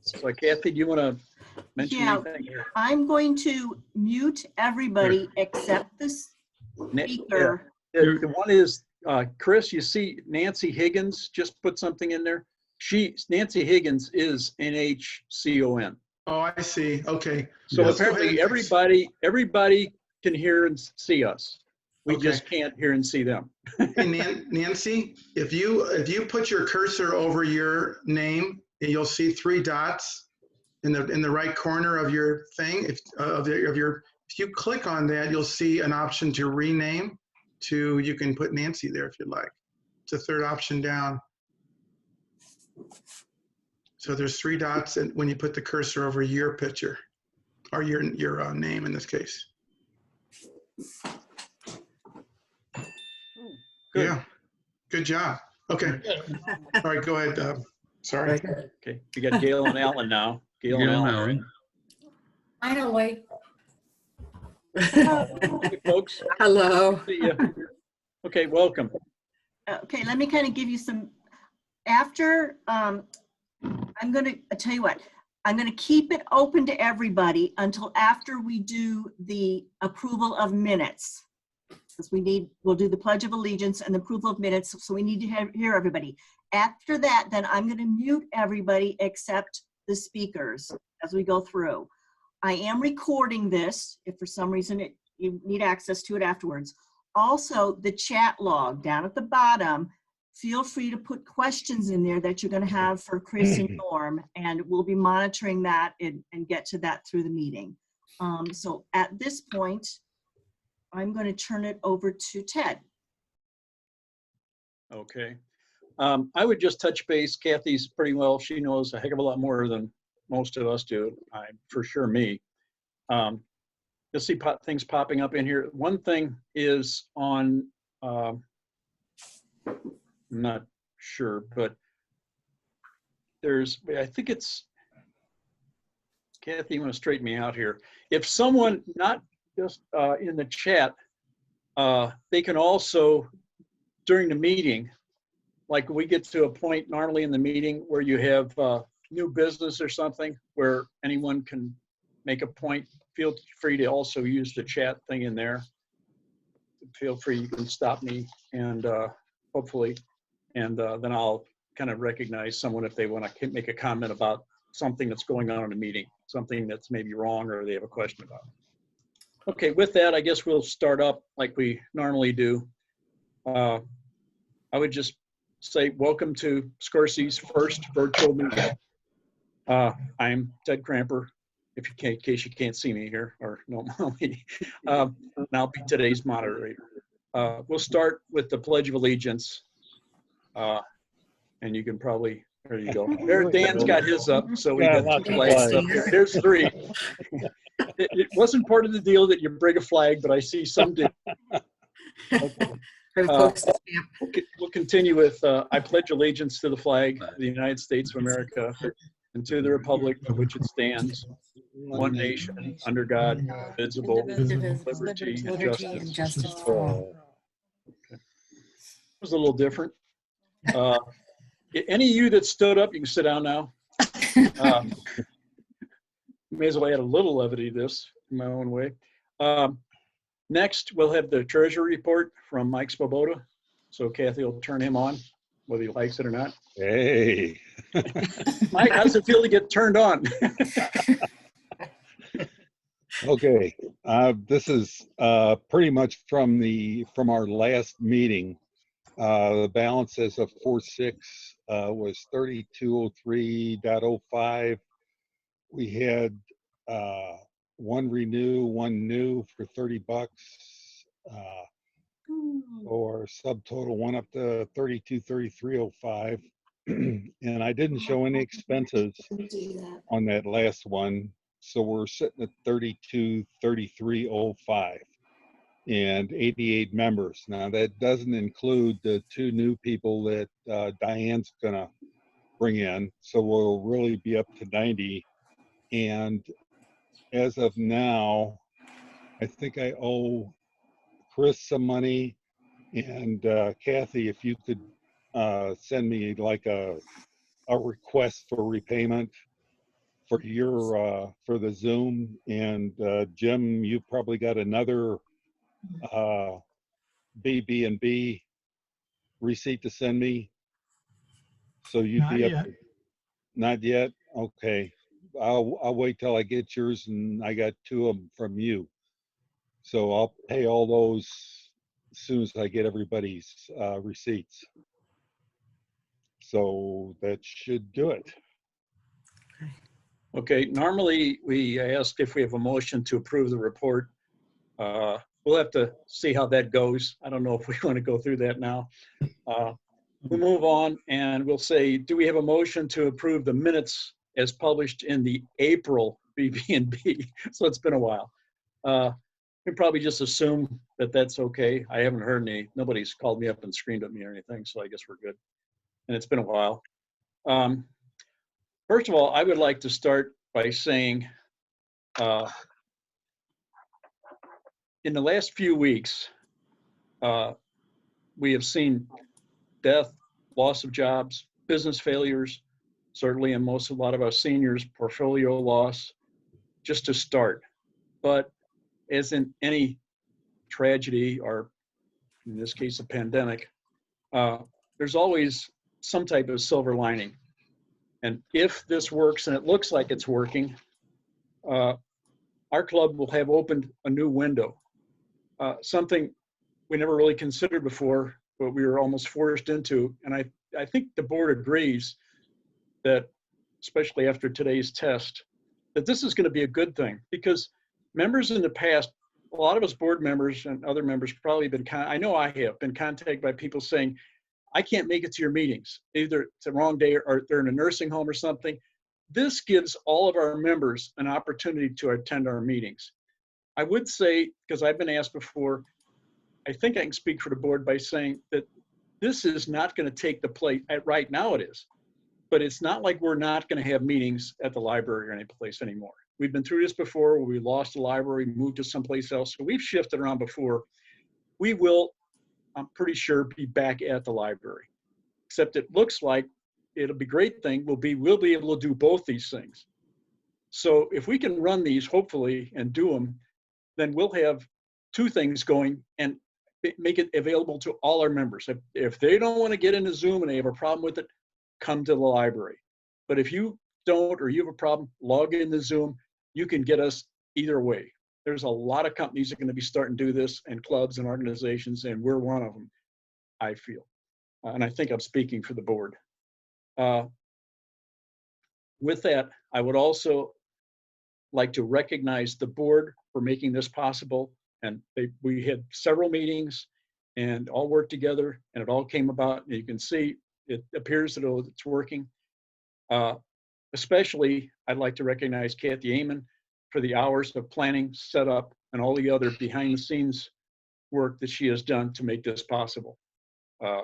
So Kathy, do you want to mention Yeah, anything here? I'm going to mute everybody except the speaker. The one is, Chris, you see Nancy Higgins just put something in there. Nancy Higgins is NHCON. Oh, I see. Okay. So Let's go apparently ahead and everybody can hear and see us. We Okay. just can't hear and see them. Hey, Nancy, if you put your cursor over your name, you'll see 3 dots in the right corner of your thing. If you click on that, you'll see an option to rename to, you can put Nancy there if you'd like. It's the 3rd option down. So there's 3 dots, and when you put the cursor over your picture, or your name in this case. Good. Yeah, good job. Okay, all right, go ahead. Sorry. Okay, we got Gail and Alan now. Gail and Alan. Finally. Hey, folks. Hello. See ya. Okay, welcome. Okay, let me kind of give you some, after, I'm going to tell you what, I'm going to keep it open to everybody until after we do the approval of minutes. Because we'll do the Pledge of Allegiance and the approval of minutes, so we need to hear everybody. After that, then I'm going to mute everybody except the speakers as we go through. I am recording this if for some reason you need access to it afterwards. Also, the chat log down at the bottom, feel free to put questions in there that you're going to have for Chris and Norm, and we'll be monitoring that and get to that through the meeting. So at this point, I'm going to turn it over to Ted. Okay. I would just touch base. Kathy's pretty well, she knows a heck of a lot more than most of us do. For sure me. You'll see things popping up in here. One thing is on, I'm not sure, but I think it's, Kathy, you want to straighten me out here. If someone, not just in the chat, they can also, during the meeting, like we get to a point normally in the meeting where you have new business or something where anyone can make a point, feel free to also use the chat thing in there. Feel free, you can stop me and hopefully, and then I'll kind of recognize someone if they want to make a comment about something that's going on in a meeting, something that's maybe wrong or they have a question about. Okay, with that, I guess we'll start up like we normally do. I would just say welcome to SCORCC's first virtual meeting. I'm Ted Cramper, in case you can't see me here, or normally, and I'll be today's moderator. We'll start with the Pledge of Allegiance, and you can probably, there you go. There, Dan's got his up, so we got 2 flags up here. There's 3. It wasn't part of the deal that you bring a flag, but I see some did. Okay. We'll continue with, I pledge allegiance to the flag of the United States of America and to the republic for which it stands, one nation, under God, indivisible, with liberty and justice for all. Okay. It was a little different. Any of you that stood up, you can sit down now. May as well add a little levity to this in my own way. Next, we'll have the Treasury report from Mike Svoboda. So Kathy will turn him on, whether he likes it or not. Hey. Mike, how's it feel to get turned on? Okay, this is pretty much from our last meeting. The balance as of 4/6 was 3203.05. We had 1 renew, 1 new for $30, or subtotal went up to 3233.05. And I didn't show any expenses on that last one, so we're sitting at 3233.05 and 88 members. Now that doesn't include the 2 new people that Diane's gonna bring in, so we'll really be up to 90. And as of now, I think I owe Chris some money, and Kathy, if you could send me like a request for repayment, for your, for the Zoom, and Jim, you probably got another BB&B receipt to send me. So you'd Not be up yet. to, not yet? Okay. I'll wait till I get yours, and I got 2 of them from you. So I'll pay all those as soon as I get everybody's receipts. So that should do it. Okay, normally we ask if we have a motion to approve the report. We'll have to see how that goes. I don't know if we want to go through that now. We'll move on and we'll say, do we have a motion to approve the minutes as published in the April BB&B? So it's been a while. We probably just assume that that's okay. I haven't heard nobody's called me up and screamed at me or anything, so I guess we're good. And it's been a while. First of all, I would like to start by saying, in the last few weeks, we have seen death, loss of jobs, business failures, certainly in a lot of our seniors, portfolio loss, just to start. But as in any tragedy, or in this case, a pandemic, there's always some type of silver lining. And if this works, and it looks like it's working, our club will have opened a new window, something we never really considered before, but we were almost forced into. And I think the board agrees that, especially after today's test, that this is going to be a good thing, because members in the past, a lot of us board members and other members probably been, I know I have been contacted by people saying, I can't make it to your meetings. Either it's the wrong day or they're in a nursing home or something. This gives all of our members an opportunity to attend our meetings. I would say, because I've been asked before, I think I can speak for the board by saying that this is not going to take the place, right now it is, but it's not like we're not going to have meetings at the library or any place anymore. We've been through this before, where we lost the library, moved to someplace else. So we've shifted around before. We will, I'm pretty sure, be back at the library, except it looks like it'll be a great thing. We'll be able to do both these things. So if we can run these, hopefully, and do them, then we'll have 2 things going and make it available to all our members. If they don't want to get into Zoom and they have a problem with it, come to the library. But if you don't, or you have a problem, log into Zoom. You can get us either way. There's a lot of companies that are going to be starting to do this, and clubs and organizations, and we're one of them, I feel. And I think I'm speaking for the board. With that, I would also like to recognize the board for making this possible. And we had several meetings and all worked together, and it all came about. And you can see it appears that it's working. Especially, I'd like to recognize Kathy Amon for the hours of planning, setup, and all the other behind the scenes work that she has done to make this possible. I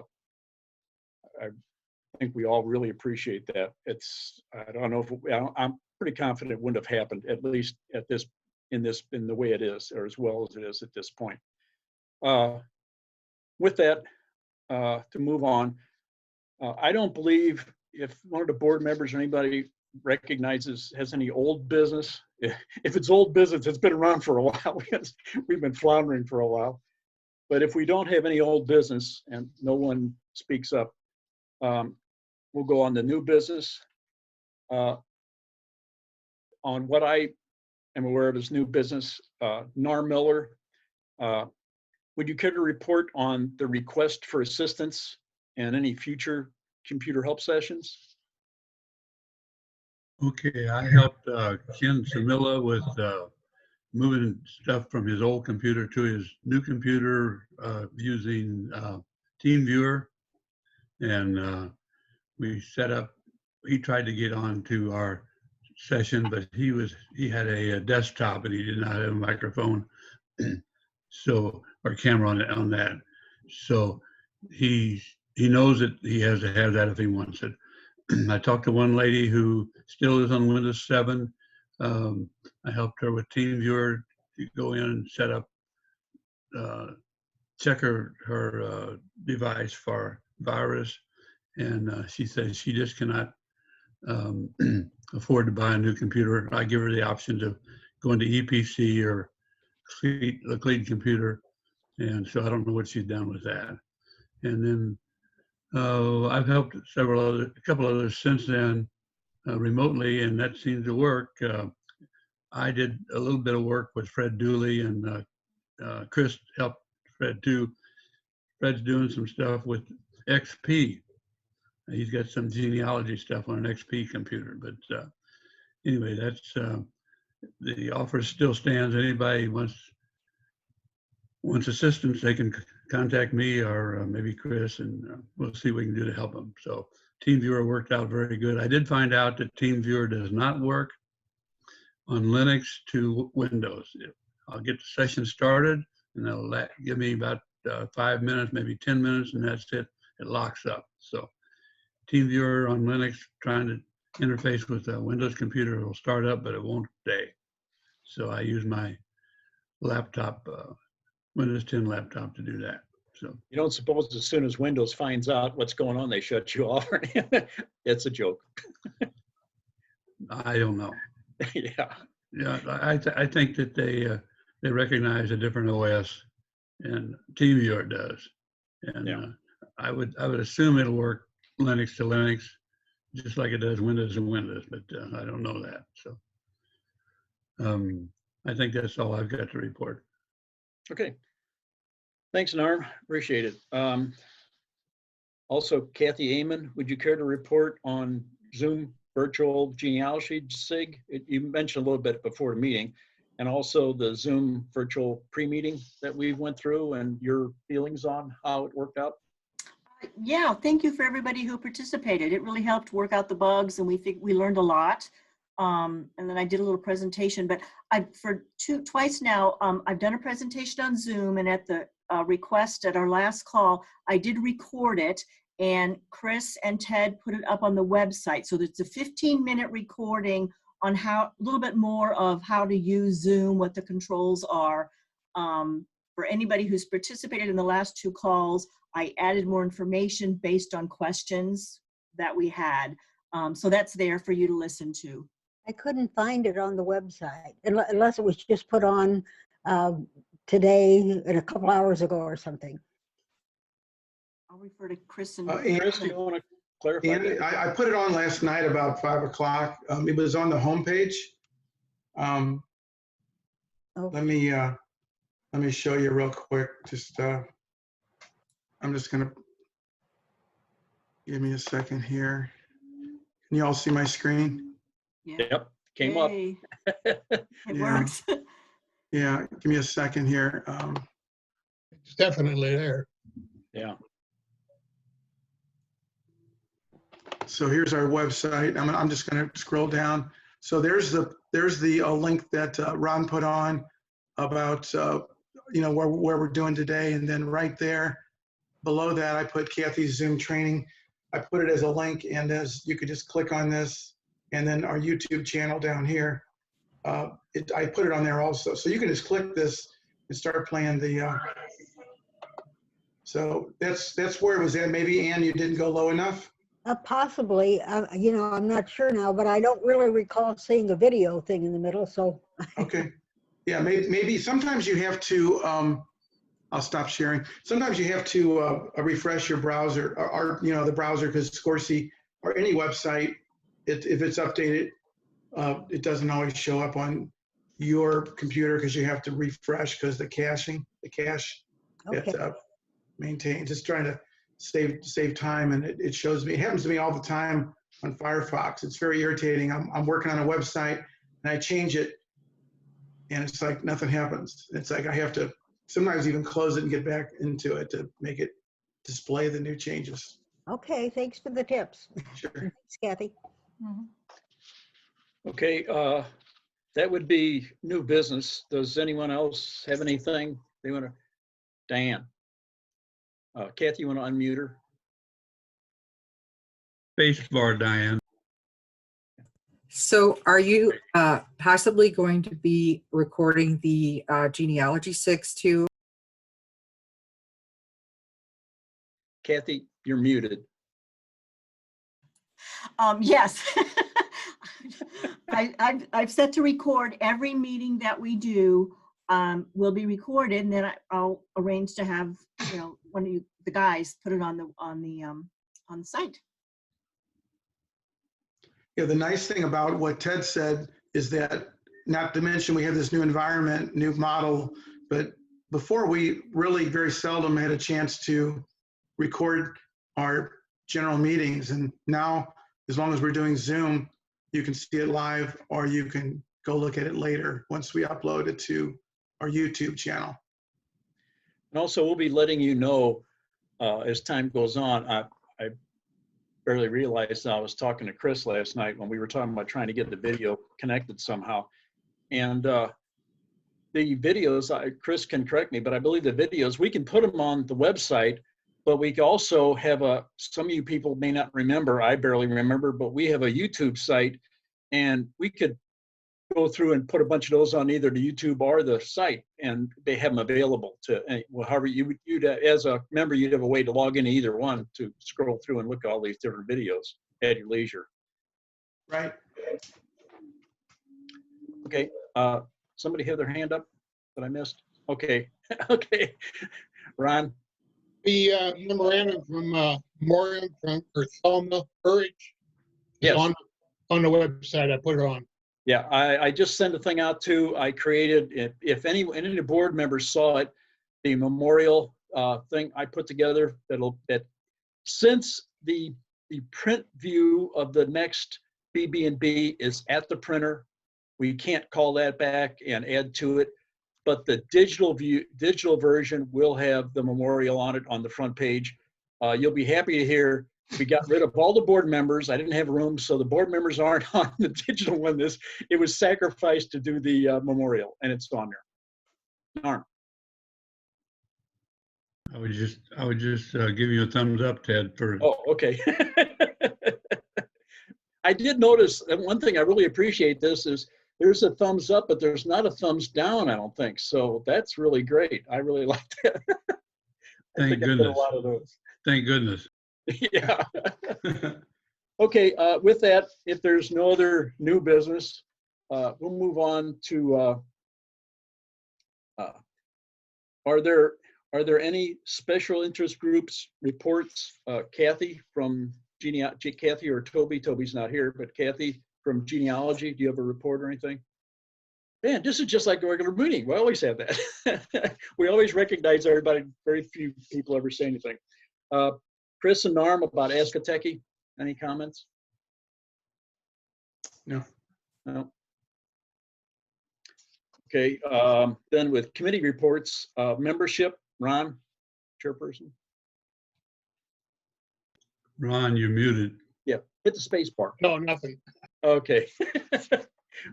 think we all really appreciate that. I don't know if I'm pretty confident it wouldn't have happened, at least at this, in the way it is, or as well as it is at this point. With that, to move on, I don't believe if one of the board members or anybody has any old business. If it's old business, it's been around for a while. We've been floundering for a while. But if we don't have any old business and no one speaks up, we'll go on to new business. On what I am aware of as new business, Norm Miller, would you care to report on the request for assistance and any future computer help sessions? Okay, I helped Ken Samila with moving stuff from his old computer to his new computer using TeamViewer, and we set up. He tried to get onto our session, but he had a desktop and he did not have a microphone, so, or camera on that. So he knows that he has to have that if he wants it. I talked to one lady who still is on Windows 7. I helped her with TeamViewer to go in and set up, check her device for virus, and she says she just cannot afford to buy a new computer, I give her the option to go into EPC or the clean computer. And so I don't know what she's done with that. And then I've helped a couple others since then remotely, and that seems to work. I did a little bit of work with Fred Dooley, and Chris helped Fred too. Fred's doing some stuff with XP. He's got some genealogy stuff on an XP computer, but anyway, that's the offer still stands. Anybody wants assistance, they can contact me or maybe Chris, and we'll see what we can do to help them. So TeamViewer worked out very good. I did find out that TeamViewer does not work on Linux to Windows. I'll get the session started, and they'll give me about 5 minutes, maybe 10 minutes, and that's it. It locks up. So TeamViewer on Linux trying to interface with a Windows computer will start up, but it won't today. So I use my laptop, Windows 10 laptop, to do that. So You don't suppose as soon as Windows finds out what's going on, they shut you off? It's a joke. I don't know. Yeah. Yeah, I think that they recognize a different OS, and TeamViewer does. And Yeah. I would assume it'll work Linux to Linux, just like it does Windows to Windows, but I don't know that. So I think that's all I've got to report. Okay. Thanks, Norm. Appreciate it. Also, Kathy Amon, would you care to report on Zoom virtual genealogy SIG? You mentioned a little bit before the meeting, and also the Zoom virtual pre-meeting that we went through, and your feelings on how it worked out. Yeah, thank you for everybody who participated. It really helped work out the bugs, and we think we learned a lot. And then I did a little presentation, but twice now, I've done a presentation on Zoom, and at the request at our last call, I did record it, and Chris and Ted put it up on the website. So it's a 15-minute recording on a little bit more of how to use Zoom, what the controls are. For anybody who's participated in the last 2 calls, I added more information based on questions that we had. So that's there for you to listen to. I couldn't find it on the website, unless it was just put on today and a couple hours ago or something. I'll refer to Chris and Chris, do you want to clarify? And I put it on last night about 5 o'clock. It was on the homepage. Oh. Let me show you real quick. Just I'm just gonna give me a second here. Can you all see my screen? Yeah. Yep, came up. Yay. It Yeah. works. Yeah, give me a second here. It's definitely there. Yeah. So here's our website. I'm just going to scroll down. So there's the link that Ron put on about where we're doing today, and then right there below that I put Kathy's Zoom training. I put it as a link, and as you could just click on this, and then our YouTube channel down here. I put it on there also, so you can just click this and start playing the. So that's where it was at. Maybe Ann, you didn't go low enough. Possibly, I'm not sure now, but I don't really recall seeing a video thing in the middle, so. Okay. Yeah, maybe sometimes you have to, I'll stop sharing. Sometimes you have to refresh your browser or the browser, because SCORCC or any website, if it's updated, it doesn't always show up on your computer because you have to refresh because the cache Okay. it maintains. Just trying to save time, and it shows me. It happens to me all the time on Firefox. It's very irritating. I'm working on a website and I change it, and it's like nothing happens. It's like I have to sometimes even close it and get back into it to make it display the new changes. Okay, thanks for the tips. Sure. Thanks, Kathy. Okay, that would be new business. Does anyone else have anything they want to? Diane. Kathy, you want to unmute her? Spacebar, Diane. So are you possibly going to be recording the genealogy 6 too? Kathy, you're muted. Yes. I've set to record every meeting that we do will be recorded, and then I'll arrange to have, you know, one of you, the guys, put it on the site. Yeah, the nice thing about what Ted said is that, not to mention we have this new environment, new model, but before we really very seldom had a chance to record our general meetings. And now, as long as we're doing Zoom, you can see it live or you can go look at it later once we upload it to our YouTube channel. And also, we'll be letting you know as time goes on. I barely realized I was talking to Chris last night when we were talking about trying to get the video connected somehow. And the videos, Chris can correct me, but I believe the videos, we can put them on the website, but we also have some of you people may not remember, I barely remember, but we have a YouTube site, and we could go through and put a bunch of those on either the YouTube or the site, and they have them available to, well, however you'd as a member, you'd have a way to log into either one to scroll through and look at all these different videos at your leisure. Right. Okay, somebody have their hand up that I missed? Okay, okay, Ron? The memorandum from Moriam or Thelma Courage is Yes. on the website. I put it on. Yeah, I just sent a thing out too. I created, if any of the board members saw it, the memorial thing I put together that since the print view of the next BB&B is at the printer, we can't call that back and add to it. But the digital version will have the memorial on it on the front page. You'll be happy to hear we got rid of all the board members. I didn't have room, so the board members aren't on the digital one. It was sacrificed to do the memorial, and it's on there. Norm. I would just give you a thumbs up, Ted, for. Oh, okay. I did notice that one thing I really appreciate this is there's a thumbs up, but there's not a thumbs down, I don't think. So that's really great. I really like that. Thank goodness. I did a lot of those. Thank goodness. Yeah. Okay, with that, if there's no other new business, we'll move on to, are there any special interest groups reports? Kathy from Kathy or Toby, Toby's not here, but Kathy from genealogy, do you have a report or anything? Man, this is just like a regular meeting. We always have that. We always recognize everybody. Very few people ever say anything. Chris and Norm about SCORCC, any comments? No. No. Okay, then with committee reports, membership, Ron, chairperson. Ron, you're muted. Yeah, hit the space bar. No, nothing. Okay.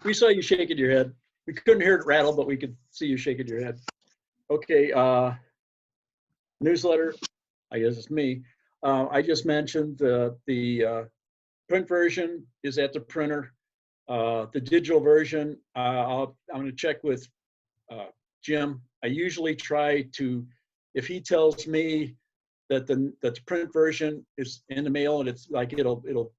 We saw you shaking your head. We couldn't hear it rattle, but we could see you shaking your head. Okay, newsletter, I guess it's me. I just mentioned the print version is at the printer. The digital version, I'm going to check with Jim. I usually try to, if he tells me that the print version is in the mail and it's like it'll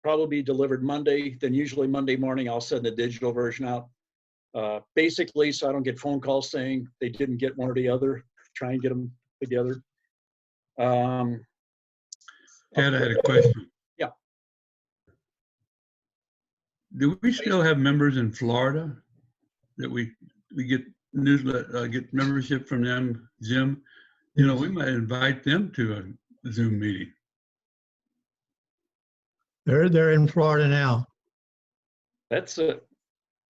probably be delivered Monday, then usually Monday morning I'll send the digital version out. Basically, so I don't get phone calls saying they didn't get one or the other. Try and get them together. Ted, I had a question. Yeah. Do we still have members in Florida that we get newsletter, get membership from them, Jim? You know, we might invite them to a Zoom meeting. They're in Florida now. That's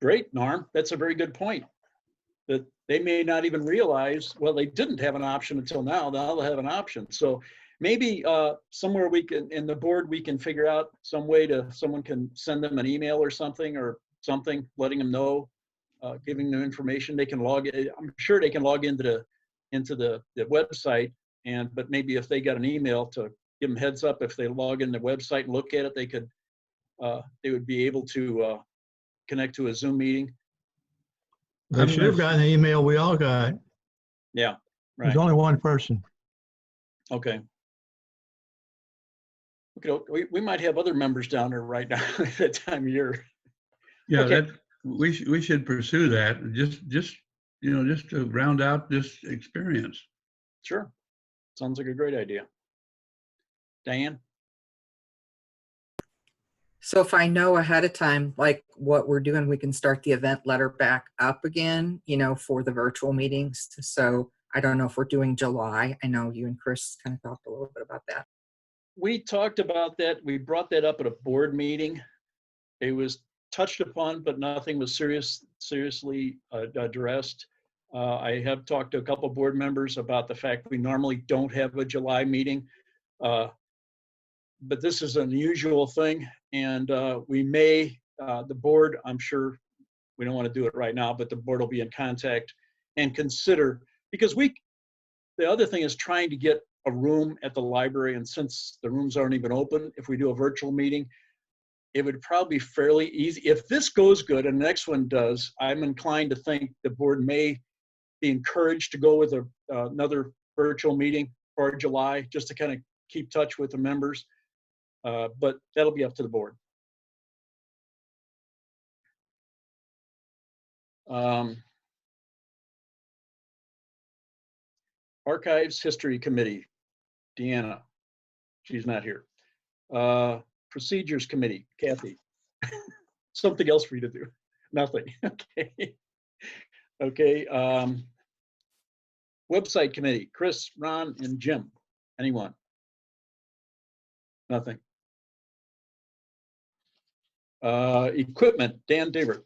great, Norm. That's a very good point. That they may not even realize, well, they didn't have an option until now. Now they'll have an option. So maybe somewhere we can, in the board, we can figure out some way someone can send them an email or something, letting them know, giving them information. They can log in. I'm sure they can log into the website, but maybe if they got an email to give them heads up, if they log in the website and look at it, they would be able to connect to a Zoom meeting. They should have gotten the email we all got. Yeah, right. There's only one person. Okay. We might have other members down there right now at that time of year. Yeah, Okay. that, we should pursue that, just, you know, just to round out this experience. Sure. Sounds like a great idea. Diane? So if I know ahead of time, like what we're doing, we can start the event letter back up again, you know, for the virtual meetings. So I don't know if we're doing July. I know you and Chris kind of talked a little bit about that. We talked about that. We brought that up at a board meeting. It was touched upon, but nothing was seriously addressed. I have talked to a couple board members about the fact we normally don't have a July meeting, but this is an unusual thing, and we may, the board, I'm sure we don't want to do it right now, but the board will be in contact and consider, because the other thing is trying to get a room at the library, and since the rooms aren't even open, if we do a virtual meeting, it would probably be fairly easy. If this goes good and the next one does, I'm inclined to think the board may be encouraged to go with another virtual meeting for July, just to kind of keep touch with the members. But that'll be up to the board. Archives History Committee, Deanna, she's not here. Procedures Committee, Kathy. Something else for you to do? Nothing. Okay. Okay. Website Committee, Chris, Ron, and Jim. Anyone? Nothing. Equipment, Dan David.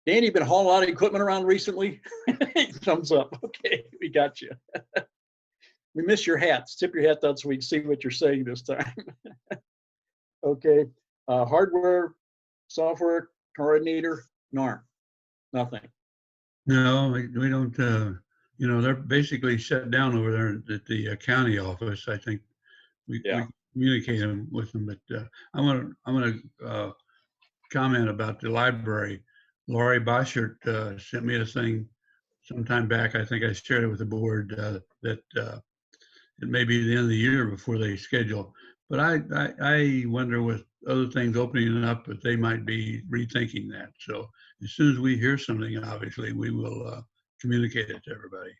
Dan, you been hauling a lot of equipment around recently? Thumbs up. Okay, we got you. We miss your hats. Tip your hat down so we can see what you're saying this time. Okay. Hardware, software coordinator, Norm. Nothing. No, we don't, you know, they're basically shut down over there at the county office. I think we communicate with them, but I'm gonna comment about the library. Laurie Boschert sent me a thing sometime back. I think I shared it with the board that it may be the end of the year before they schedule. But I wonder with other things opening up, that they might be rethinking that. So as soon as we hear something, obviously, we will communicate it to everybody.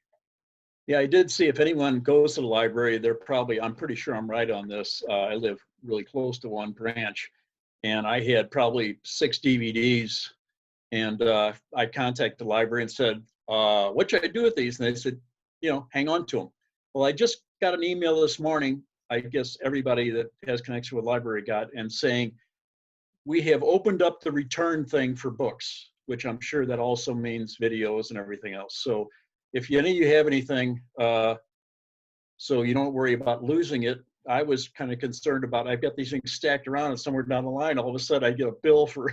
Yeah, I did see if anyone goes to the library, they're probably, I'm pretty sure I'm right on this. I live really close to one branch, and I had probably 6 DVDs, and I contacted the library and said, what should I do with these? And they said, you know, hang on to them. Well, I just got an email this morning, I guess everybody that has connection with library got, and saying, we have opened up the return thing for books, which I'm sure that also means videos and everything else. So if any of you have anything, so you don't worry about losing it. I was kind of concerned about, I've got these things stacked around, and somewhere down the line, all of a sudden I get a bill for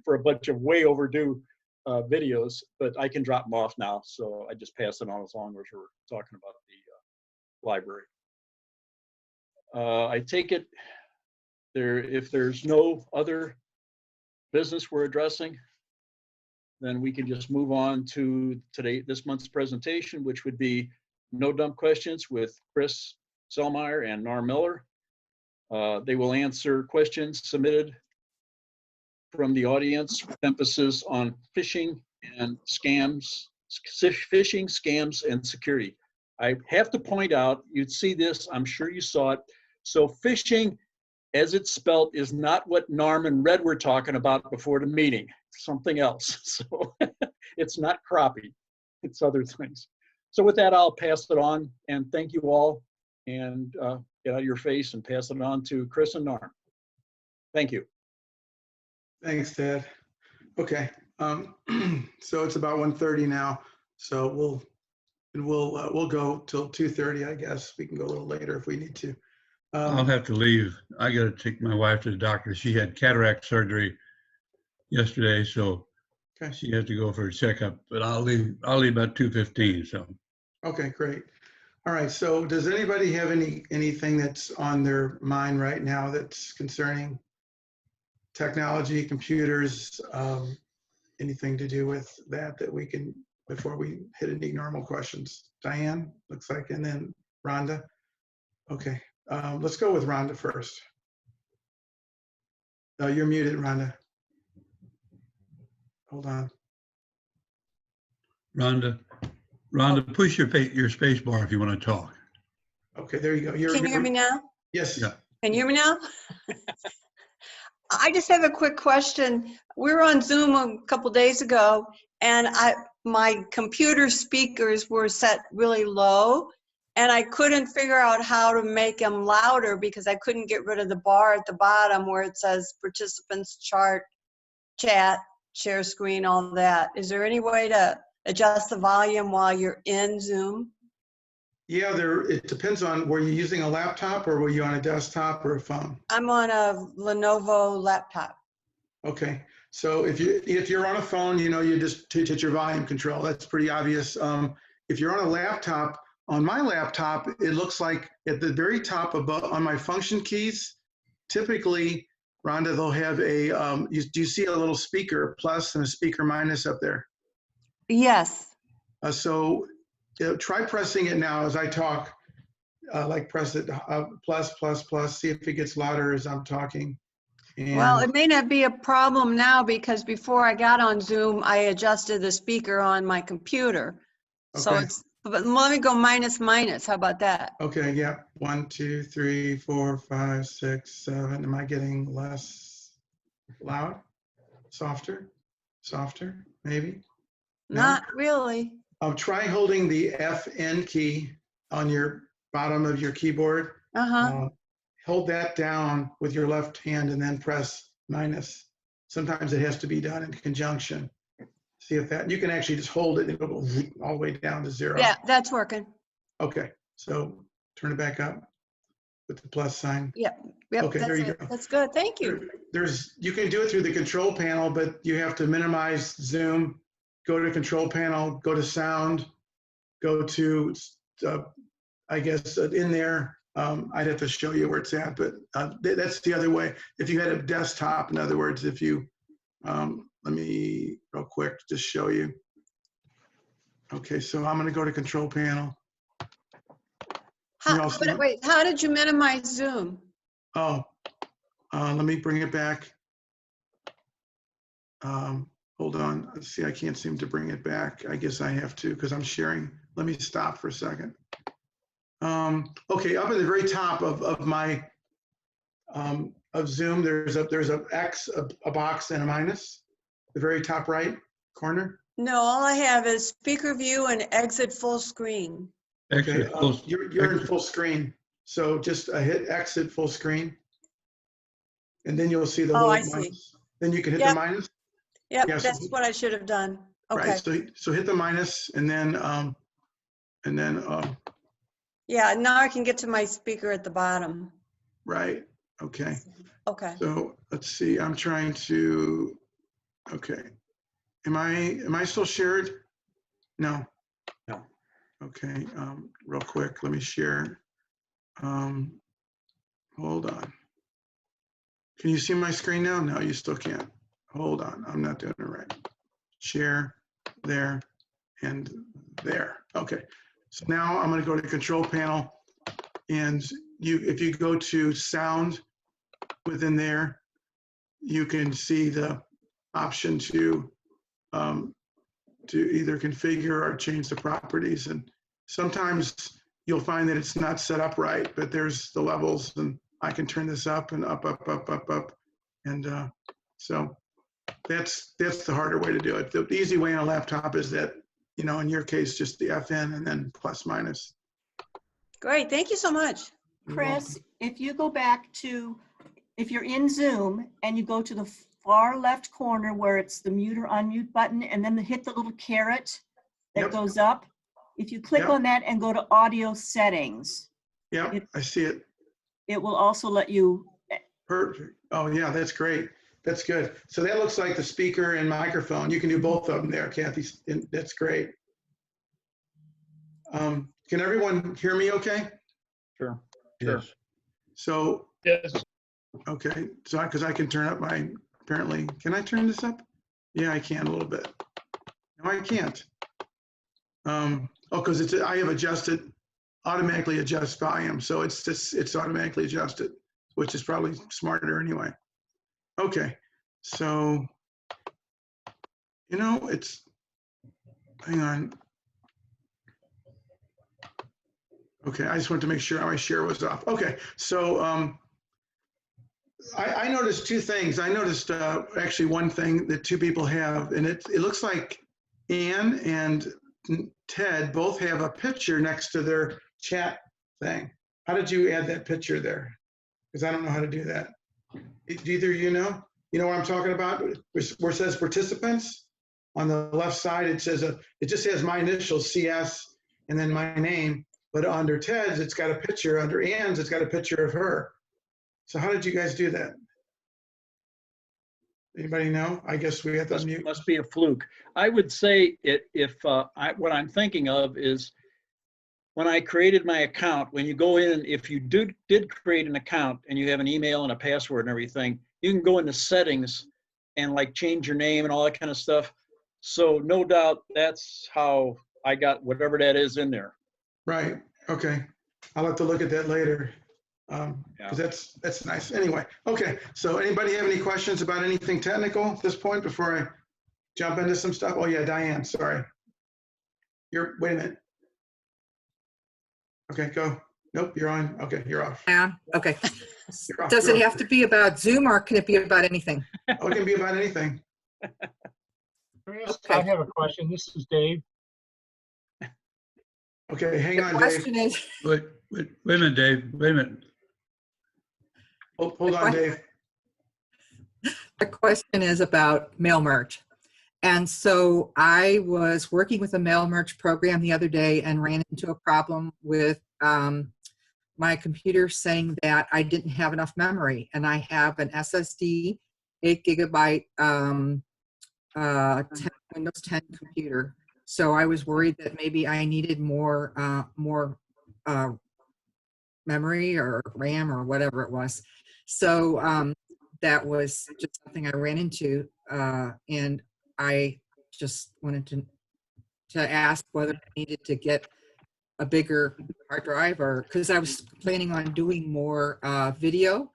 a bunch of way overdue videos, but I can drop them off now. So I just pass it on as long as we're talking about the library. I take it if there's no other business we're addressing, then we can just move on to this month's presentation, which would be No Dump Questions with Chris Selmeyer and Norm Miller. They will answer questions submitted from the audience with emphasis on phishing and scams, phishing, scams, and security. I have to point out, you'd see this, I'm sure you saw it. So phishing, as it's spelled, is not what Norm and Red were talking about before the meeting. It's something else. So it's not crappie, it's other things. So with that, I'll pass it on, and thank you all, and get out of your face and pass it on to Chris and Norm. Thank you. Thanks, Ted. Okay, so it's about 1:30 now, so we'll go till 2:30, I guess. We can go a little later if we need to. I'll have to leave. I got to take my wife to the doctor. She had cataract surgery yesterday, so okay. She has to go for a checkup. But I'll leave about 2:15. So. Okay, great. All right. So does anybody have anything that's on their mind right now that's concerning technology, computers, anything to do with that we can, before we hit any normal questions? Diane, looks like, and then Rhonda. Okay, let's go with Rhonda first. You're muted, Rhonda. Hold on. Rhonda, push your space bar if you want to talk. Okay, there you go. Can you hear me now? Yes. Yeah. Can you hear me now? I just have a quick question. We were on Zoom a couple days ago, and my computer speakers were set really low, and I couldn't figure out how to make them louder because I couldn't get rid of the bar at the bottom where it says participants chart, chat, share screen, all that. Is there any way to adjust the volume while you're in Zoom? Yeah, it depends on, were you using a laptop or were you on a desktop or a phone? I'm on a Lenovo laptop. Okay, so if you're on a phone, you just hit your volume control. That's pretty obvious. If you're on a laptop, on my laptop, it looks like at the very top above on my function keys, typically, Rhonda, they'll have a, do you see a little speaker plus and a speaker minus up there? Yes. So try pressing it now as I talk, like press it plus, plus, plus, see if it gets louder as I'm talking. And Well, it may not be a problem now because before I got on Zoom, I adjusted the speaker on my computer. So Okay. but let me go minus, minus. How about that? Okay, yeah. 1, 2, 3, 4, 5, 6, 7. Am I getting less loud? Softer? Softer? Maybe? No? Not really. Try holding the FN key on your bottom of your keyboard. Uh-huh. Hold that down with your left hand and then press minus. Sometimes it has to be done in conjunction. See if that, you can actually just hold it and it'll go all the way down to 0. Yeah, that's working. Okay, so turn it back up with the plus sign. Yep, Okay, that's there you it. go. That's good. Thank you. You can do it through the control panel, but you have to minimize Zoom, go to control panel, go to sound, go to, I guess, in there. I'd have to show you where it's at, but that's the other way. If you had a desktop, in other words, if you, let me real quick just show you. Okay, so I'm going to go to control panel. Wait, how did you minimize Zoom? Oh, let me bring it back. Hold on. Let's see, I can't seem to bring it back. I guess I have to because I'm sharing. Let me stop for a second. Okay, up at the very top of my of Zoom, there's a X, a box, and a minus. The very top right corner. No, all I have is speaker view and exit full screen. Okay, you're in full screen. So just hit exit full screen, and then you'll see the little I minus. see. Then you can hit Yep. the minus. Yep, Yeah, that's what I should have done. Okay. Right. So hit the minus, and then Yeah, now I can get to my speaker at the bottom. right. Okay. Okay. So let's see. I'm trying to. Okay. Am I still shared? No. No. Okay. Real quick, let me share. Hold on. Can you see my screen now? No, you still can't. Hold on. I'm not doing it right. Share there and there. Okay. So now I'm going to go to control panel, and if you go to sound within there, you can see the option to either configure or change the properties. And sometimes you'll find that it's not set up right, but there's the levels, and I can turn this up and up, up, up, up, up. And so that's the harder way to do it. The easy way on a laptop is that, in your case, just the FN and then plus minus. Great. Thank you so much. Chris, if you go back to, if you're in Zoom and you go to the far left corner where it's the mute or unmute button, and then hit the little caret that Yep. goes up. If you click Yep. on that and go to audio settings, Yeah, I see it. it will also let you. Perfect. Oh, yeah, that's great. That's good. So that looks like the speaker and microphone. You can do both of them there, Kathy. That's great. Can everyone hear me okay? Sure. Yes. So, Yes. okay, so because I can turn up apparently, can I turn this up? Yeah, I can a little bit. No, I can't. Because I have automatically adjust volume. So it's automatically adjusted, which is probably smarter anyway. Okay, so, you know, it's, hang on. Okay, I just wanted to make sure my share was off. Okay, so I noticed two things. I noticed actually one thing that two people have, and it looks like Ann and Ted both have a picture next to their chat thing. How did you add that picture there? Because I don't know how to do that. Do either of you know? You know what I'm talking about? Where it says participants on the left side, it says it just has my initials, CS, and then my name. But under Ted's, it's got a picture. Under Ann's, it's got a picture of her. So how did you guys do that? Anybody know? I guess we have to unmute. Must be a fluke. I would say what I'm thinking of is when I created my account, when you go in, if you did create an account and you have an email and a password and everything, you can go into settings and like change your name and all that kind of stuff. So no doubt that's how I got whatever that is in there. Right. Okay. I'll have to look at that later. Because that's nice. Anyway, okay. So anybody have any questions about anything technical at this point before I jump into some stuff? Oh yeah, Diane, sorry. Wait a minute. Okay, go. Nope, you're on. Okay, you're off. Yeah, okay. You're off. Does You're it off. have to be about Zoom or can it be about anything? Oh, it can be about anything. Chris, Okay. I have a question. This is Dave. Okay, hang The on, Dave. question is, Wait a minute, Dave. Wait a minute. Hold on, Dave. the question is about mail merge. And so I was working with a mail merge program the other day and ran into a problem with my computer saying that I didn't have enough memory. And I have an SSD, 8 gigabyte Windows 10 computer. So I was worried that maybe I needed more memory or RAM or whatever it was. So that was just something I ran into, and I just wanted to ask whether I needed to get a bigger hard drive, or because I was planning on doing more video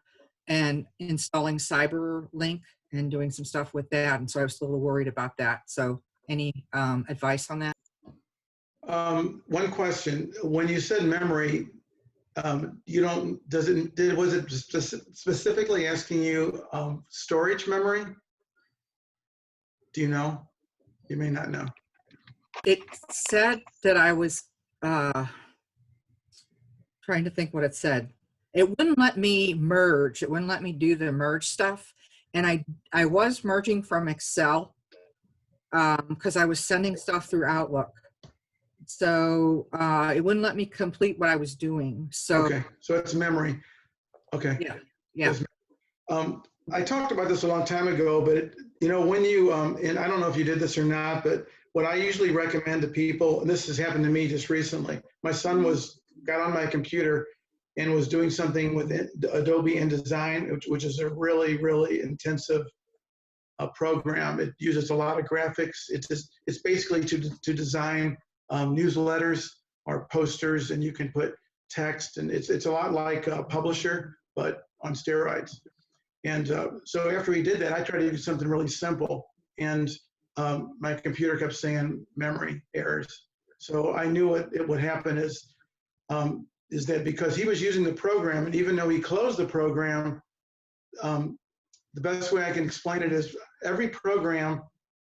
and installing CyberLink and doing some stuff with that, and so I was a little worried about that. So any advice on that? One question. When you said memory, was it specifically asking you storage memory? Do you know? You may not know. It said that I was trying to think what it said. It wouldn't let me merge. It wouldn't let me do the merge stuff. And I was merging from Excel because I was sending stuff through Outlook. So it wouldn't let me complete what I was doing. So Okay, so it's memory. Okay. yeah. I talked about this a long time ago, but you know, when you, and I don't know if you did this or not, but what I usually recommend to people, and this has happened to me just recently, my son got on my computer and was doing something with Adobe InDesign, which is a really, really intensive program. It uses a lot of graphics. It's basically to design newsletters or posters, and you can put text, and it's a lot like a Publisher, but on steroids. And so after we did that, I tried to do something really simple, and my computer kept saying memory errors. So I knew what would happen is that because he was using the program, and even though he closed the program, the best way I can explain it is every program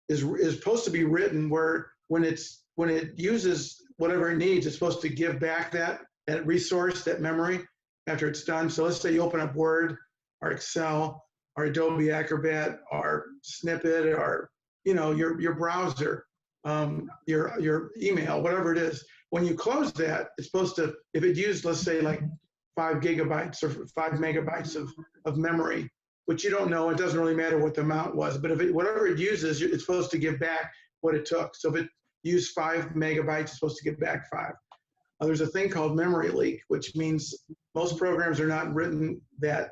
is supposed to be written where when it uses whatever it needs, it's supposed to give back that resource, that memory, after it's done. So let's say you open up Word or Excel or Adobe Acrobat or Snippet or your browser, your email, whatever it is. When you close that, it's supposed to, if it used, let's say like 5 gigabytes or 5 megabytes of memory, which you don't know, it doesn't really matter what the amount was, but whatever it uses, it's supposed to give back what it took. So if it used 5 megabytes, it's supposed to give back 5. There's a thing called memory leak, which means most programs are not written that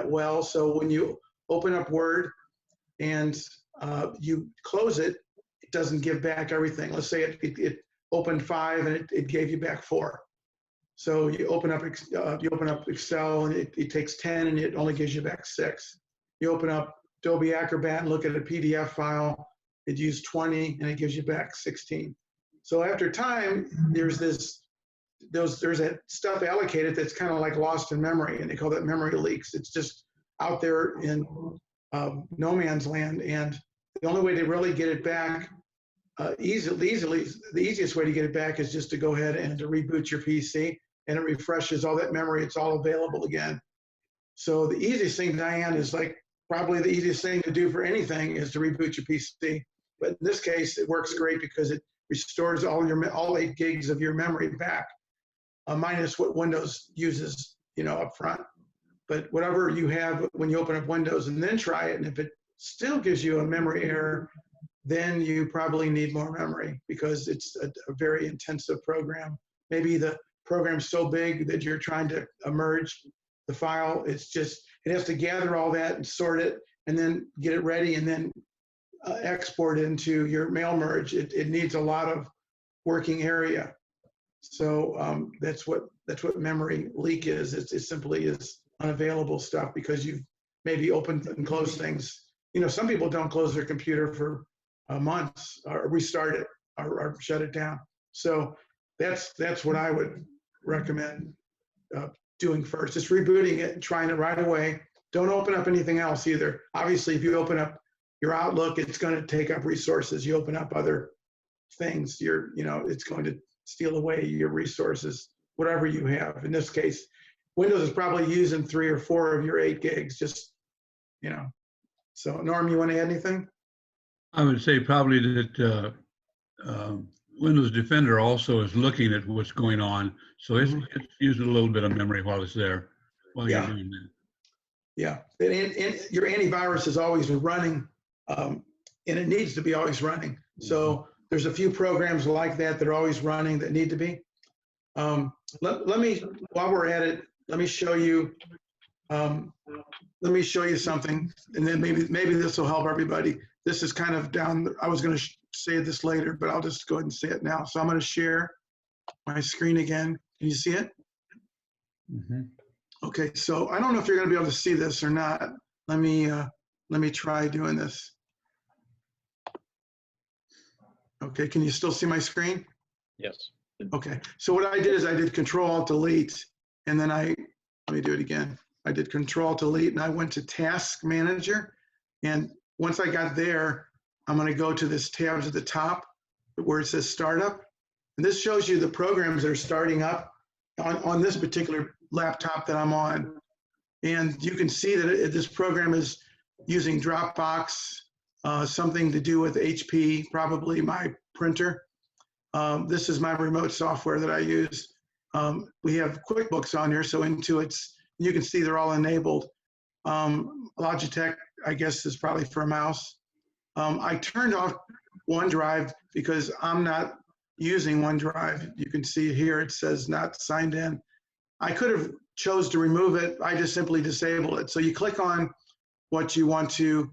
well. So when you open up Word and you close it, it doesn't give back everything. Let's say it opened 5 and it gave you back 4. So you open up Excel and it takes 10 and it only gives you back 6. You open up Adobe Acrobat and look at a PDF file, it used 20 and it gives you back 16. So after time, there's that stuff allocated that's kind of like lost in memory, and they call that memory leaks. It's just out there in no man's land, and the only way to really get it back the easiest way to get it back is just to go ahead and to reboot your PC, and it refreshes all that memory. It's all available again. So the easiest thing, Diane, is like probably the easiest thing to do for anything is to reboot your PC. But in this case, it works great because it restores all 8 gigs of your memory back, minus what Windows uses, up front. But whatever you have when you open up Windows and then try it, and if it still gives you a memory error, then you probably need more memory because it's a very intensive program. Maybe the program's so big that you're trying to merge the file. It has to gather all that and sort it and then get it ready and then export into your mail merge. It needs a lot of working area. So that's what memory leak is. It simply is unavailable stuff because you've maybe opened and closed things. Some people don't close their computer for months or restart it or shut it down. So that's what I would recommend doing first. Just rebooting it and trying it right away. Don't open up anything else either. Obviously, if you open up your Outlook, it's going to take up resources. You open up other things, it's going to steal away your resources, whatever you have. In this case, Windows is probably using 3 or 4 of your 8 gigs, So Norm, you want to add anything? I would say probably that Windows Defender also is looking at what's going on. So it's using a little bit of memory while it's there, while you're doing that. Yeah, and your antivirus is always running, and it needs to be always running. So there's a few programs like that that are always running that need to be. Let me, while we're at it, let me show you something, and then maybe this will help everybody. This is kind of down. I was going to say this later, but I'll just go ahead and say it now. So I'm going to share my screen again. Can you see it? Mm-hmm. Okay, so I don't know if you're going to be able to see this or not. Let me try doing this. Okay, can you still see my screen? Yes. Okay, so what I did is I did Control-Alt-Delete, and then let me do it again. I did Control-Delete, and I went to Task Manager, and once I got there, I'm going to go to this tab at the top where it says Startup, and this shows you the programs that are starting up on this particular laptop that I'm on. And you can see that this program is using Dropbox, something to do with HP, probably my printer. This is my remote software that I use. We have QuickBooks on here, so Intuit's, you can see they're all enabled. Logitech, I guess, is probably for a mouse. I turned off OneDrive because I'm not using OneDrive. You can see here it says not signed in. I could have chose to remove it. I just simply disable it. So you click on what you want to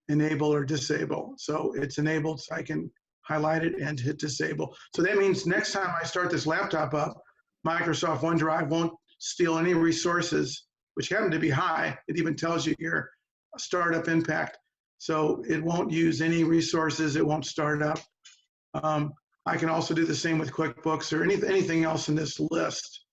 enable or disable. So it's enabled, so I can highlight it and hit disable. So that means next time I start this laptop up, Microsoft OneDrive won't steal any resources, which happen to be high. It even tells you your startup impact. So it won't use any resources. It won't start up. I can also do the same with QuickBooks or anything else in this list.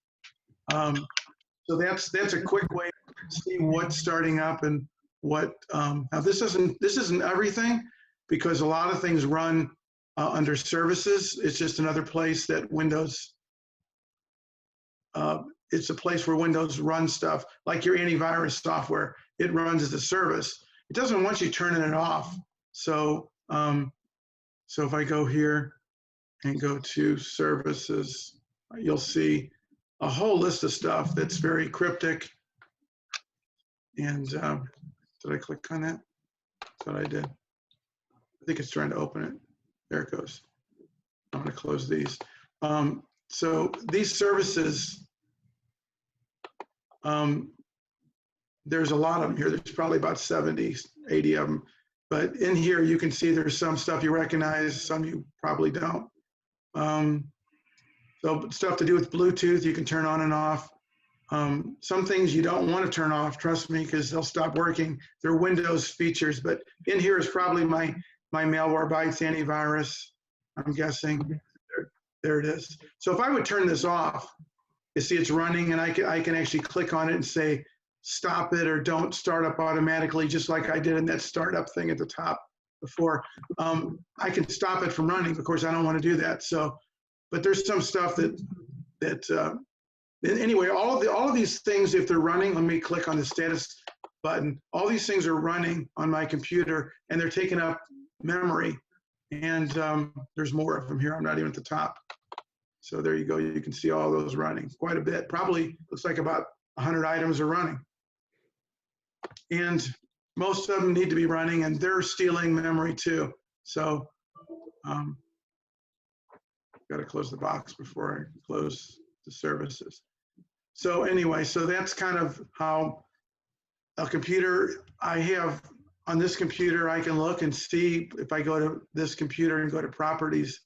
So that's a quick way to see what's starting up and what. Now this isn't everything, because a lot of things run under services. It's just another place that Windows. It's a place where Windows runs stuff like your antivirus software. It runs as a service. It doesn't want you turning it off. So so if I go here and go to services, you'll see a whole list of stuff that's very cryptic. And did I click on that? That's what I did. I think it's trying to open it. There it goes. I'm going to close these. So these services, there's a lot of them here. There's probably about 70, 80 of them. But in here, you can see there's some stuff you recognize, some you probably don't. So stuff to do with Bluetooth, you can turn on and off. Some things you don't want to turn off, trust me, because they'll stop working. They're Windows features, but in here is probably my Malwarebytes antivirus, I'm guessing. There it is. So if I would turn this off, you see it's running, and I can actually click on it and say, stop it or don't start up automatically, just like I did in that startup thing at the top before. I can stop it from running. Of course, I don't want to do that. So, but there's some stuff that anyway, all of these things, if they're running, let me click on the status button. All these things are running on my computer, and they're taking up memory. And there's more of them here. I'm not even at the top. So there you go. You can see all those running, quite a bit. Probably looks like about 100 items are running. And most of them need to be running, and they're stealing memory too. So got to close the box before I close the services. So anyway, so that's kind of how a computer I have. On this computer, I can look and see, if I go to this computer and go to properties,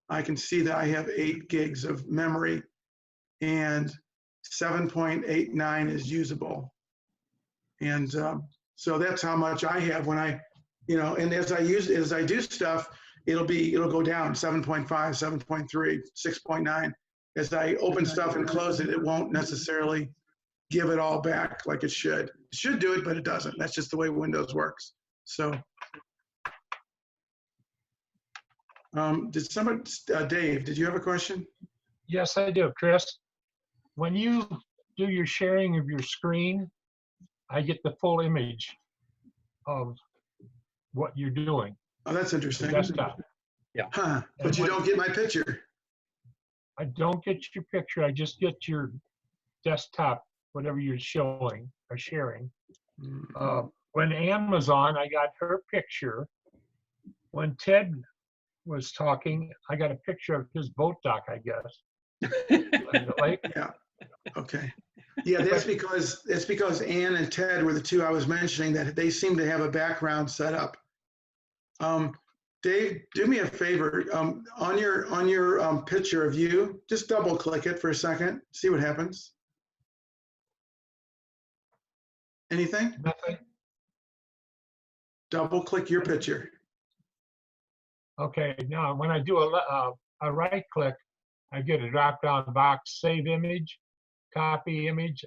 I can see that I have 8 gigs of memory and 7.89 is usable. And so that's how much I have when I, and as I do stuff, it'll go down 7.5, 7.3, 6.9. As I open stuff and close it, it won't necessarily give it all back like it should. It should do it, but it doesn't. That's just the way Windows works. So, did somebody, Dave, did you have a question? Yes, I do, Chris. When you do your sharing of your screen, I get the full image of what you're doing. Oh, that's interesting. Desktop. Yeah. Huh, but you don't get my picture. I don't get your picture. I just get your desktop, whatever you're showing or sharing. When Ann was on, I got her picture. When Ted was talking, I got a picture of his boat dock, I guess. Yeah. Okay. Yeah, that's because Ann and Ted were the two I was mentioning that they seem to have a background set up. Dave, do me a favor. On your picture of you, just double click it for a second. See what happens. Anything? Nothing. Double click your picture. Okay, now when I do a right click, I get a drop down box, save image, copy image,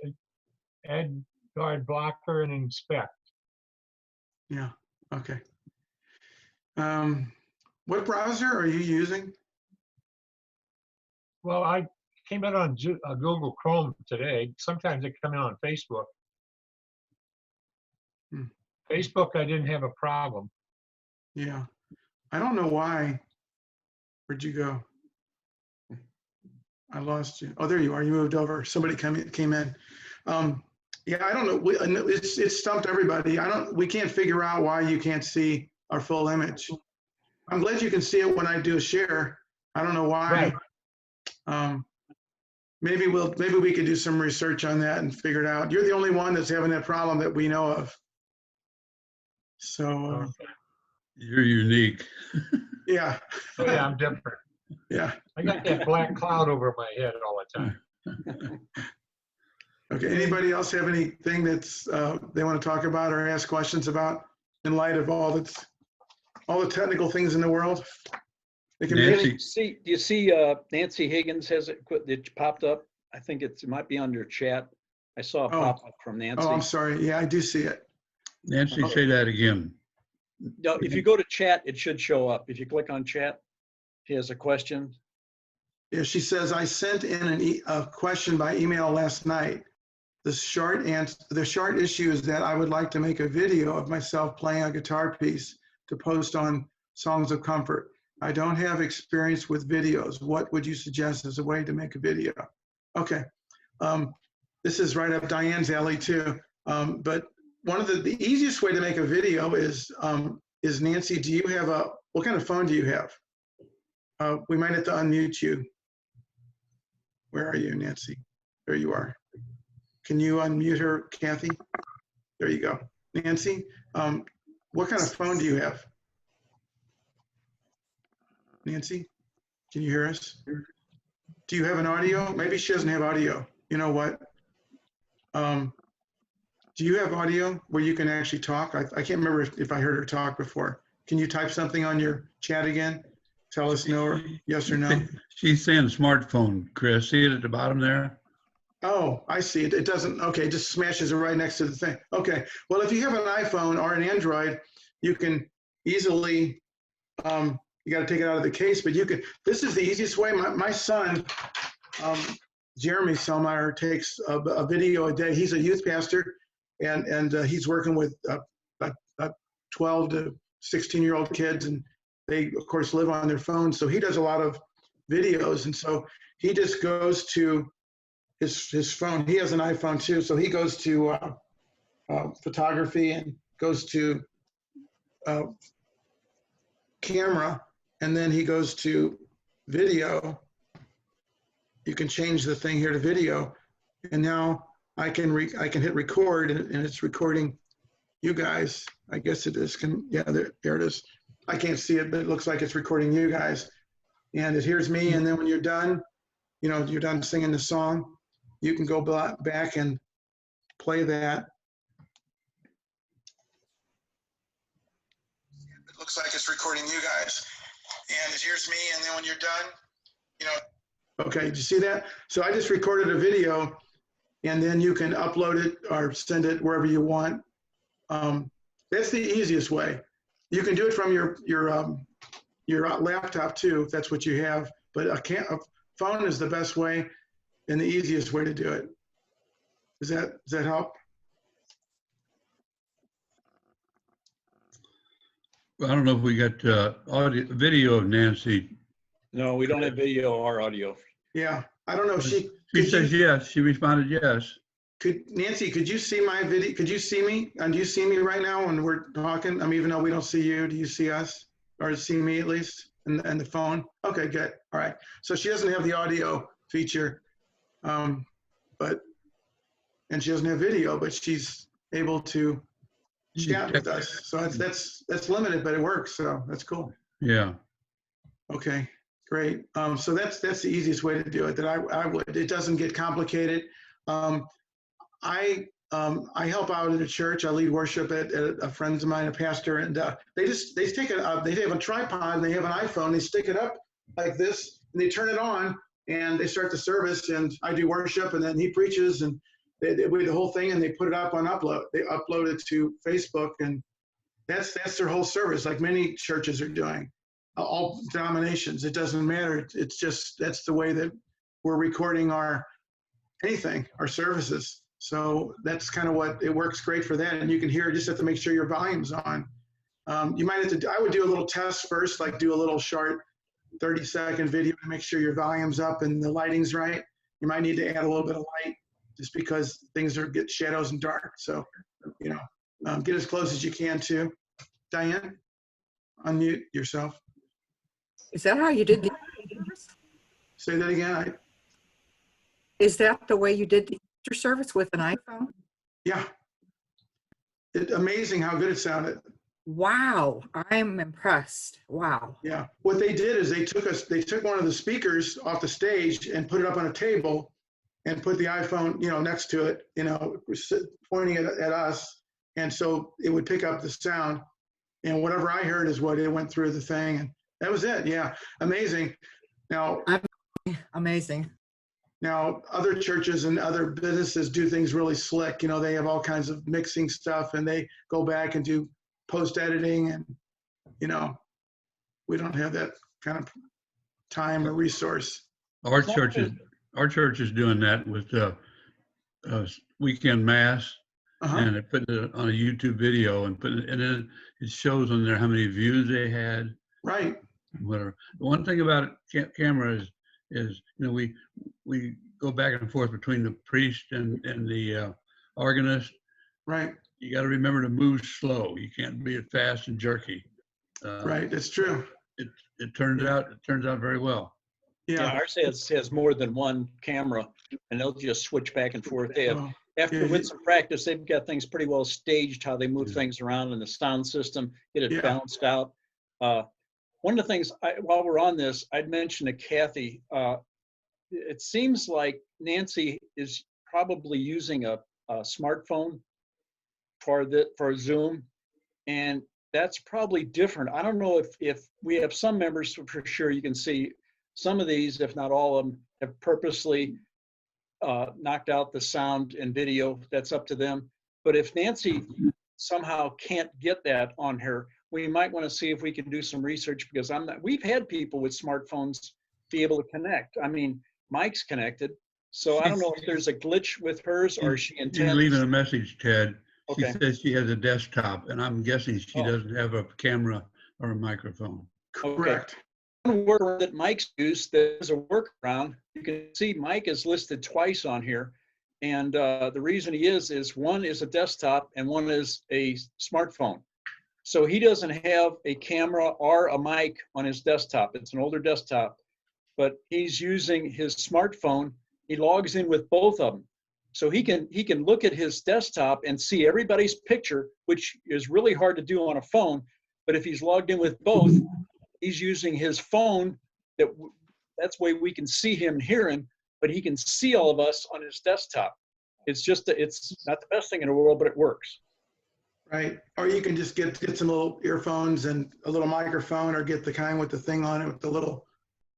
add guard blocker, and inspect. Yeah, okay. What browser are you using? Well, I came in on Google Chrome today. Sometimes they come in on Facebook. Facebook, I didn't have a problem. Yeah, I don't know why. Where'd you go? I lost you. Oh, there you are. You moved over. Somebody came in. Yeah, I don't know. It's stumped everybody. We can't figure out why you can't see our full image. I'm glad you can see it when I do a share. I don't know why. Right. Maybe we could do some research on that and figure it out. You're the only one that's having that problem that we know of. So You're unique. yeah. Oh, yeah, I'm different. Yeah. I got that black cloud over my head all the time. Okay. Anybody else have anything that's they want to talk about or ask questions about in light of all the technical things in the world? Nancy. Do you see Nancy Higgins has it popped up? I think it might be under chat. I saw a pop up from Nancy. Oh, I'm sorry. Yeah, I do see it. Nancy, say that again. No, if you go to chat, it should show up. If you click on chat, she has a question. Yeah, she says, I sent in a question by email last night. The short issue is that I would like to make a video of myself playing a guitar piece to post on Songs of Comfort. I don't have experience with videos. What would you suggest as a way to make a video? Okay. This is right up Diane's alley too. But one of the easiest way to make a video is Nancy, do you have what kind of phone do you have? We might have to unmute you. Where are you, Nancy? There you are. Can you unmute her, Kathy? There you go. Nancy, what kind of phone do you have? Nancy, can you hear us? Do you have an audio? Maybe she doesn't have audio. You know what? Do you have audio where you can actually talk? I can't remember if I heard her talk before. Can you type something on your chat again? Tell us no or yes or no. She's saying smartphone, Chris. See it at the bottom there? Oh, I see it. It doesn't, okay, it just smashes it right next to the thing. Okay, well, if you have an iPhone or an Android, you can easily, you got to take it out of the case, but you can, this is the easiest way. My son, Jeremy Selmeyer, takes a video a day. He's a youth pastor, and he's working with 12 to 16-year-old kids, and they, of course, live on their phones. So he does a lot of videos, and so he just goes to his phone. He has an iPhone too, so he goes to photography and goes to camera, and then he goes to video. You can change the thing here to video, and now I can hit record, and it's recording you guys. I guess it is. Yeah, there it is. I can't see it, but it looks like it's recording you guys, and it hears me. And then when you're done, you're done singing the song, you can go back and play that. It looks like it's recording you guys, and it hears me. And then when you're done, okay, did you see that? So I just recorded a video, and then you can upload it or send it wherever you want. That's the easiest way. You can do it from your laptop too, if that's what you have. But a phone is the best way and the easiest way to do it. Does that help? I don't know if we got video of Nancy. No, we don't have video or audio. Yeah, I don't know if She says yes. She responded yes. Nancy, could you see my video? Could you see me? And do you see me right now when we're talking? Even though we don't see you, do you see us? Or see me at least? And the phone? Okay, good. All right. So she doesn't have the audio feature, and she doesn't have video, but she's able to chat with us. So that's limited, but it works. So that's cool. Yeah. Okay, great. So that's the easiest way to do it. That I would. It doesn't get complicated. I help out at a church. I lead worship at a friend of mine, a pastor, and they take it up. They have a tripod and they have an iPhone. They stick it up like this and they turn it on and they start the service. And I do worship, and then he preaches, and they do the whole thing, and they put it up on upload. They upload it to Facebook, and that's their whole service, like many churches are doing. All denominations. It doesn't matter. It's just that's the way that we're recording our services. So that's kind of what it works great for that. And you can hear it, just have to make sure your volume's on. You might have to, I would do a little test first, like do a little short 30-second video to make sure your volume's up and the lighting's right. You might need to add a little bit of light just because things get shadows and dark. So, get as close as you can to. Diane, unmute yourself. Is that how you did the Say that again. Is that the way you did the Easter service with an iPhone? Yeah. Amazing how good it sounded. Wow, I'm impressed. Wow. Yeah. What they did is they took one of the speakers off the stage and put it up on a table and put the iPhone, next to it, pointing it at us. And so it would pick up the sound, and whatever I heard is what it went through the thing. And that was it. Yeah. Amazing. Now, amazing. Now, other churches and other businesses do things really slick. They have all kinds of mixing stuff, and they go back and do post-editing, and, we don't have that kind of time or resource. Our church is doing that with weekend mass, and they put it on a YouTube video and then it shows on there how many views they had. Right. Whatever. The one thing about camera is we go back and forth between the priest and the organist. Right. You got to remember to move slow. You can't be fast and jerky. Right. That's true. It turns out very well. Yeah. Ours has more than one camera, and they'll just switch back and forth. They have, with some practice, they've got things pretty well staged, how they move things around in the sound system, get it balanced out. One of the things, while we're on this, I'd mention to Kathy, it seems like Nancy is probably using a smartphone for Zoom, and that's probably different. I don't know if we have some members for sure. You can see some of these, if not all of them, have purposely knocked out the sound and video. That's up to them. But if Nancy somehow can't get that on her, we might want to see if we can do some research, because we've had people with smartphones be able to connect. I mean, Mike's connected. So I don't know if there's a glitch with hers or she She's intends. leaving a message, Ted. She Okay. says she has a desktop, and I'm guessing she Oh. doesn't have a camera or a microphone. Correct. One workaround that Mike's used, there's a workaround. You can see Mike is listed twice on here. And the reason he is one is a desktop and one is a smartphone. So he doesn't have a camera or a mic on his desktop. It's an older desktop, but he's using his smartphone. He logs in with both of them. So he can look at his desktop and see everybody's picture, which is really hard to do on a phone. But if he's logged in with both, he's using his phone. That's the way we can see him and hear him, but he can see all of us on his desktop. It's just, it's not the best thing in the world, but it works. Right. Or you can just get some little earphones and a little microphone, or get the kind with the thing on it with the little,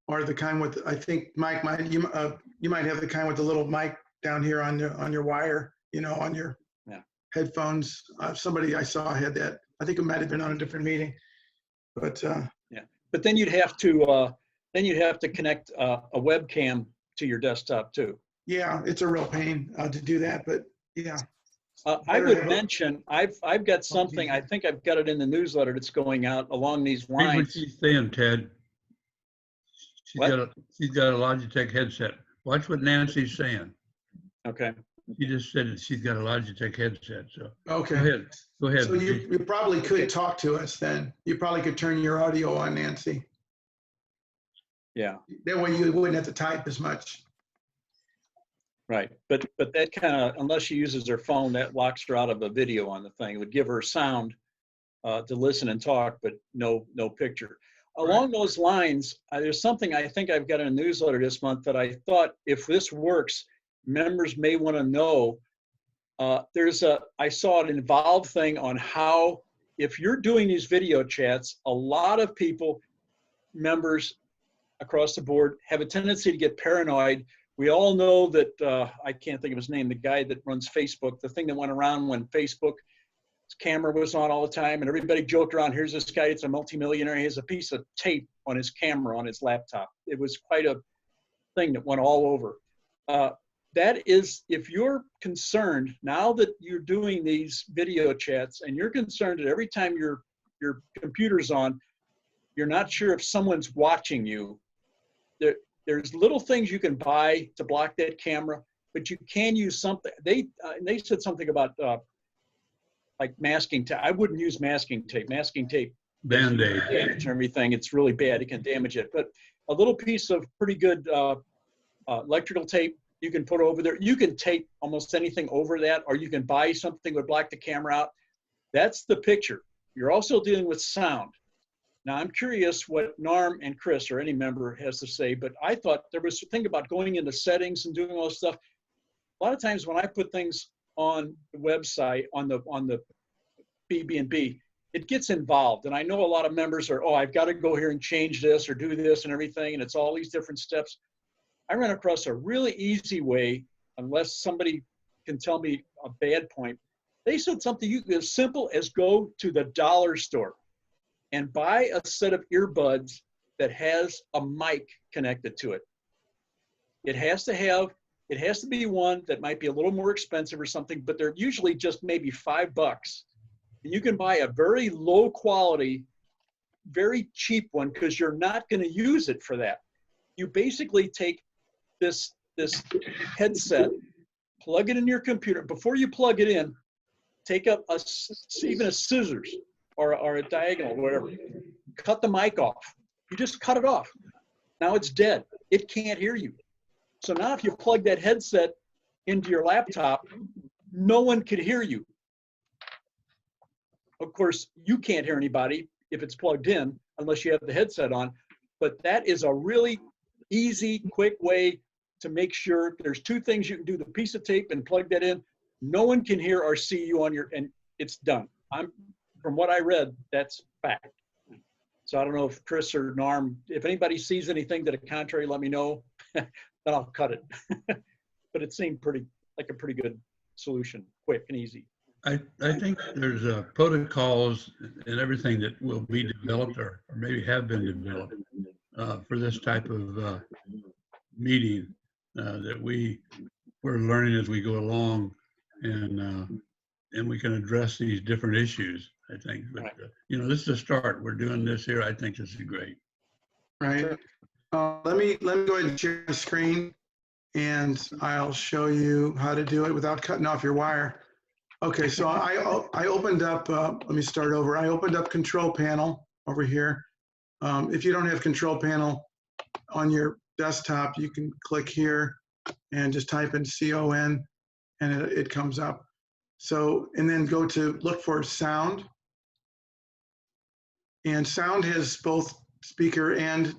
or the kind with, I think Mike you might have the kind with the little mic down here on your wire, on your headphones. Somebody I saw had that. I think it might have been on a different meeting, but yeah. But then you'd have to connect a webcam to your desktop too. yeah, it's a real pain to do that. But yeah. I would mention, I've got something, I think I've got it in the newsletter that's going out along these Here's what lines. she's saying, Ted. She's got a Logitech headset. Watch what Nancy's saying. Okay. She just said that she's got a Logitech headset. So Okay. Go ahead. So you probably could talk to us then. You probably could turn your audio on, Nancy. Yeah. That way you wouldn't have to type as much. Right. But that kind of, unless she uses her phone, that locks her out of a video on the thing. It would give her sound to listen and talk, but no picture. Along those lines, there's something I think I've got in a newsletter this month that I thought, if this works, members may want to know. I saw an involved thing on how, if you're doing these video chats, a lot of members across the board have a tendency to get paranoid. We all know that, I can't think of his name, the guy that runs Facebook, the thing that went around when Facebook's camera was on all the time and everybody joked around, here's this guy, it's a multimillionaire, he has a piece of tape on his camera on his laptop. It was quite a thing that went all over. That is, if you're concerned, now that you're doing these video chats and you're concerned that every time your computer's on, you're not sure if someone's watching you, there's little things you can buy to block that camera, but you can use something. They said something about like masking tape. I wouldn't use masking tape. Masking tape, Band-Aid, damage and everything. It's really bad. It can damage it. But a little piece of pretty good electrical tape you can put over there. You can tape almost anything over that, or you can buy something that would block the camera out. That's the picture. You're also dealing with sound. Now, I'm curious what Norm and Chris or any member has to say, but I thought there was a thing about going into settings and doing all this stuff. A lot of times when I put things on the website, on the BB&B, it gets involved. And I know a lot of members are, oh, I've got to go here and change this or do this and everything, and it's all these different steps. I ran across a really easy way, unless somebody can tell me a bad point. They said something as simple as go to the dollar store and buy a set of earbuds that has a mic connected to it. It has to be one that might be a little more expensive or something, but they're usually just maybe $5. And you can buy a very low quality, very cheap one because you're not going to use it for that. You basically take this headset, plug it in your computer. Before you plug it in, take up even a scissors or a diagonal, whatever. Cut the mic off. You just cut it off. Now it's dead. It can't hear you. So now if you plug that headset into your laptop, no one could hear you. Of course, you can't hear anybody if it's plugged in unless you have the headset on. But that is a really easy, quick way to make sure there's two things you can do: the piece of tape and plug that in. no one can hear or see you on your, and it's done. From what I read, that's fact. So I don't know if Chris or Norm, if anybody sees anything to the contrary, let me know, then I'll cut it. But it seemed like a pretty good solution, quick and easy. I think there's protocols and everything that will be developed or maybe have been developed for this type of meeting that we're learning as we go along, and we can address these different issues, I think. But, this is a start. We're doing this here. I think this is great. Right. Let me go ahead and share my screen, and I'll show you how to do it without cutting off your wire. Okay, so I opened up, let me start over. I opened up Control Panel over here. If you don't have Control Panel on your desktop, you can click here and just type in CON, and it comes up. So, and then go to look for sound. And sound has both speaker and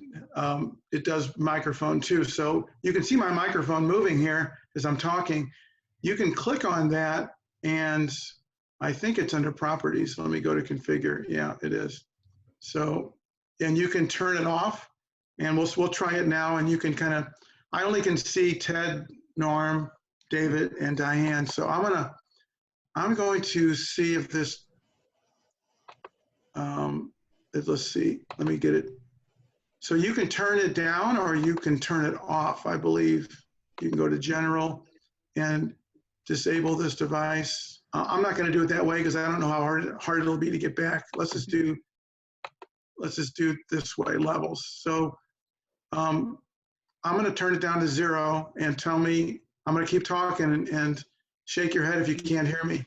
it does microphone too. So you can see my microphone moving here as I'm talking. You can click on that, and I think it's under properties. Let me go to configure. Yeah, it is. So, and you can turn it off, and we'll try it now. And you can I only can see Ted, Norm, David, and Diane. So I'm going to see if this, let's see, let me get it. So you can turn it down or you can turn it off, I believe. You can go to General and disable this device. I'm not going to do it that way because I don't know how hard it'll be to get back. Let's just do it this way, levels. So I'm going to turn it down to 0 and tell me, I'm going to keep talking and shake your head if you can't hear me.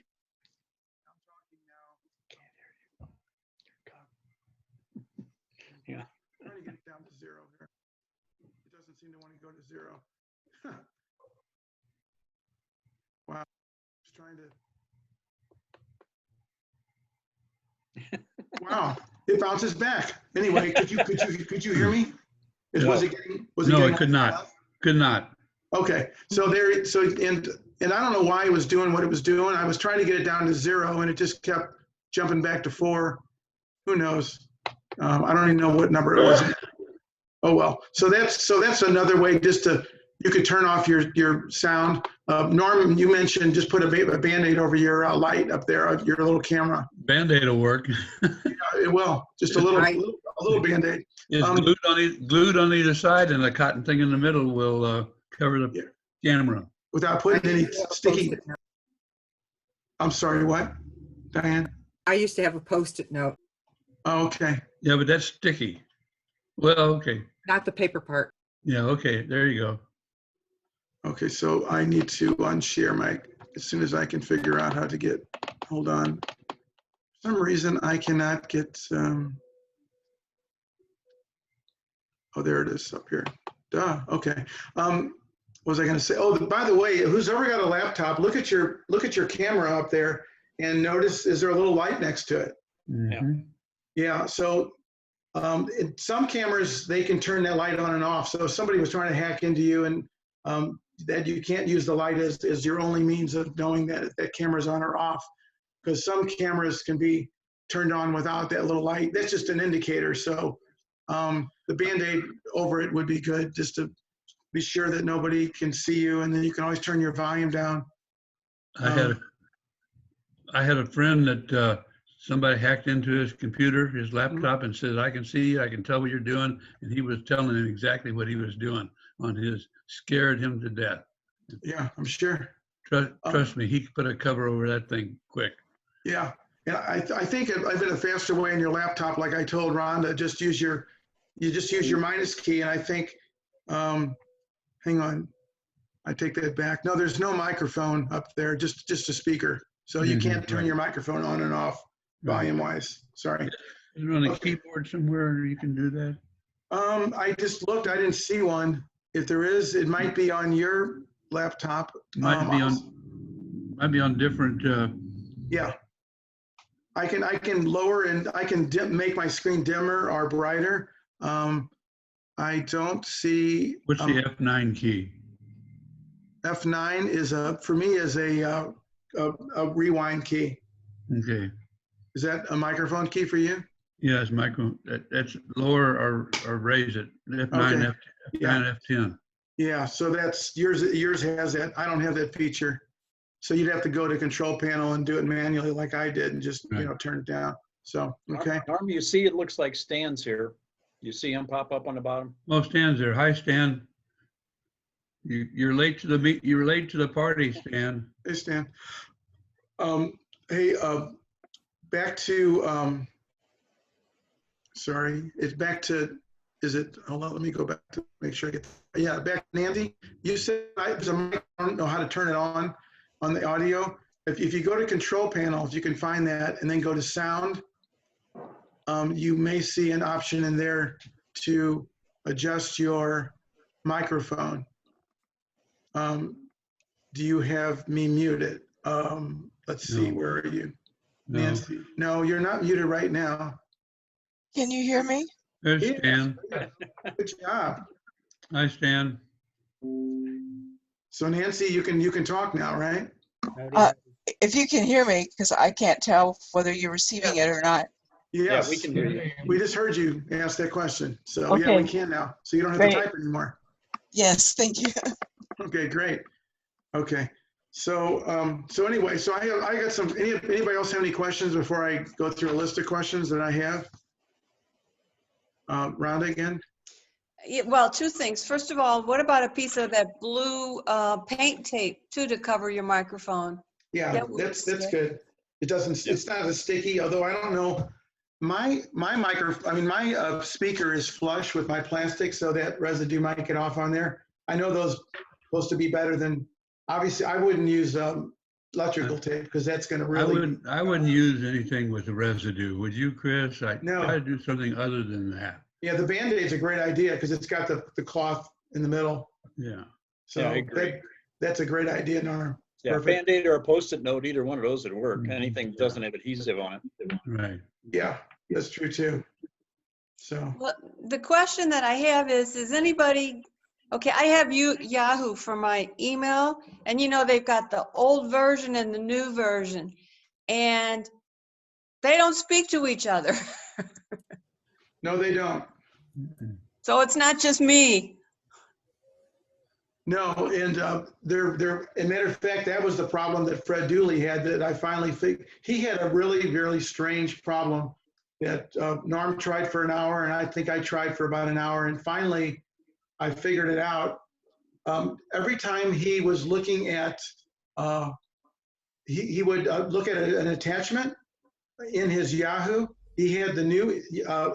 Yeah. I'm trying to get it down to 0 here. It doesn't seem to want to go to 0. Wow. Just trying to. Wow. It bounces back. Anyway, could you hear me? Was it getting? No, it could not. Could not. Okay. So and I don't know why it was doing what it was doing. I was trying to get it down to 0 and it just kept jumping back to 4. Who knows? I don't even know what number it was. Oh well. So that's another way you could turn off your sound. Norm, you mentioned just put a Band-Aid over your light up there, your little camera. Band-Aid will work. Yeah, it will. Just a little Band-Aid. It's glued on either side, and the cotton thing in the middle will cover the camera. Without putting any sticky. I'm sorry, what, Diane? I used to have a Post-it note. Oh, okay. Yeah, but that's sticky. Well, okay. Not the paper part. Yeah, okay. There you go. Okay, so I need to unshare as soon as I can figure out how to get, hold on. For some reason I cannot get, oh, there it is up here. Duh, okay. What was I gonna say? Oh, by the way, who's ever got a laptop, look at your camera up there and notice, is there a little light next to it? Mm-hmm. Yeah, so in some cameras, they can turn that light on and off. So if somebody was trying to hack into you and that you can't use the light as your only means of knowing that camera's on or off, because some cameras can be turned on without that little light. That's just an indicator. So the Band-Aid over it would be good, just to be sure that nobody can see you, and then you can always turn your volume down. I had a friend that somebody hacked into his computer, his laptop, and said, "I can see you, I can tell what you're doing," and he was telling him exactly what he was doing on his. Scared him to death. Yeah, I'm sure. Trust me, he could put a cover over that thing quick. Yeah, and I think I've been a faster way in your laptop, like I told Rhonda, just use your minus key, and I think, hang on, I take that back. No, there's no microphone up there, just a speaker. So you can't turn your microphone on and off volume-wise. Sorry. Is it on a keyboard somewhere you can do that? I just looked, I didn't see one. If there is, it might be on your laptop. Might be on different. Yeah, I can lower and I can make my screen dimmer or brighter. I don't see. What's the F9 key? F9 is for me is a a rewind key. Okay. Is that a microphone key for you? Yes, Michael, that's lower or raise it. F9, Okay. F9, F10. Yeah, so that's yours. Yours has that. I don't have that feature. So you'd have to go to control panel and do it manually like I did and just, Right. turn it down. So, okay. Norm, you see it looks like Stan's here. You see him pop up on the bottom? Oh, Stan's there. Hi, Stan. You're late to the meet. You're late to the party, Stan. Hey, Stan. Hey, back to, sorry, it's back to, hold on, let me go back to make sure I get, yeah, back to Nancy. You said, I don't know how to turn it on the audio. If you go to control panel, if you can find that and then go to sound, you may see an option in there to adjust your microphone. Do you have me muted? Let's see, No. where are you? No. Nancy, no, you're not muted right now. Can you hear me? There's Yeah. Stan. Good job. Hi, Stan. So Nancy, you can talk now, right? If you can hear me, because I can't tell whether you're receiving it or not. Yes. Yeah, we can hear you. We just heard you ask that question. So yeah, we Okay. can now. So you don't have Great. to type anymore. Yes, thank you. Okay, great. Okay. So so anyway, so I got some, anybody else have any questions before I go through a list of questions that I have? Rhonda again? Yeah, well, two things. First of all, what about a piece of that blue paint tape too to cover your microphone? Yeah, That works, that's yeah. good. It doesn't, it's not as sticky, although I don't know. My speaker is flush with my plastic, so that residue might get off on there. I know those supposed to be better than, obviously I wouldn't use electrical tape because that's going to really. I wouldn't use anything with the residue. Would you, Chris? I No. try to do something other than that. Yeah, the Band-Aid's a great idea because it's got the cloth in the middle. Yeah. So Yeah, I agree. that's a great idea, Norm. Yeah, Perfect. Band-Aid or a Post-it note, either one of those would work. Mhm. Anything that doesn't have adhesive on it. Right. Yeah, that's true too. So, Well, the question that I have is anybody, okay, I have Yahoo for my email, and they've got the old version and the new version, and they don't speak to each other. no, they don't. So it's not just me. No, and as a matter of fact, that was the problem that Fred Dooley had that I finally figured. He had a really, really strange problem that Norm tried for an hour, and I think I tried for about an hour, and finally I figured it out. Every time he was looking at, he would look at an attachment in his Yahoo. He had the new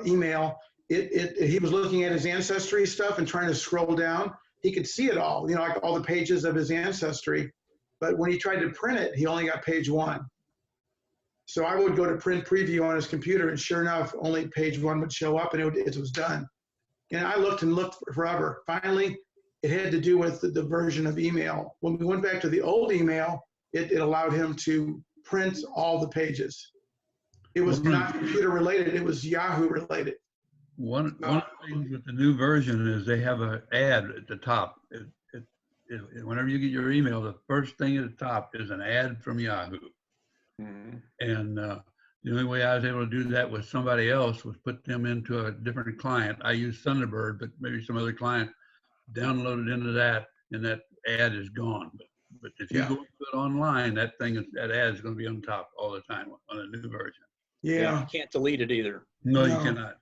email. He was looking at his ancestry stuff and trying to scroll down. He could see it all, like all the pages of his ancestry. But when he tried to print it, he only got page 1. So I would go to print preview on his computer, and sure enough, only page 1 would show up, and it was done. And I looked and looked forever. Finally, it had to do with the version of email. When we went back to the old email, it allowed him to print all the pages. It was not computer related, it was Yahoo related. One of the things with the new version is they have an ad at the top. Whenever you get your email, the first thing at the top is an ad from Yahoo. Mhm. And the only way I was able to do that with somebody else was put them into a different client. I use Thunderbird, but maybe some other client downloaded into that, and that ad is gone. But if you go to it online, that ad is going to be on top all the time on a new version. Yeah. You can't delete it either. No, you No. cannot.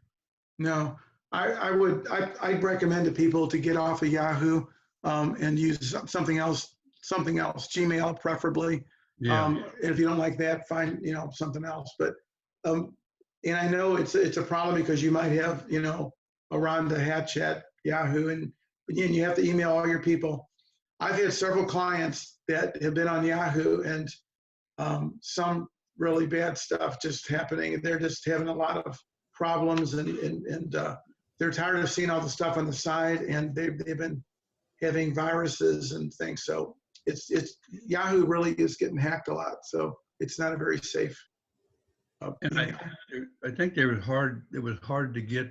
No, I'd recommend to people to get off of Yahoo and use something else, Gmail preferably. Yeah. If you don't like that, find, something else. But, and I know it's a problem because you might have, a Rhonda Hatch at Yahoo, and again, you have to email all your people. I've had several clients that have been on Yahoo, and some really bad stuff just happening. They're just having a lot of problems, and they're tired of seeing all the stuff on the side, and they've been having viruses and things. So it's Yahoo really is getting hacked a lot. So it's not a very safe. And I think it was hard to get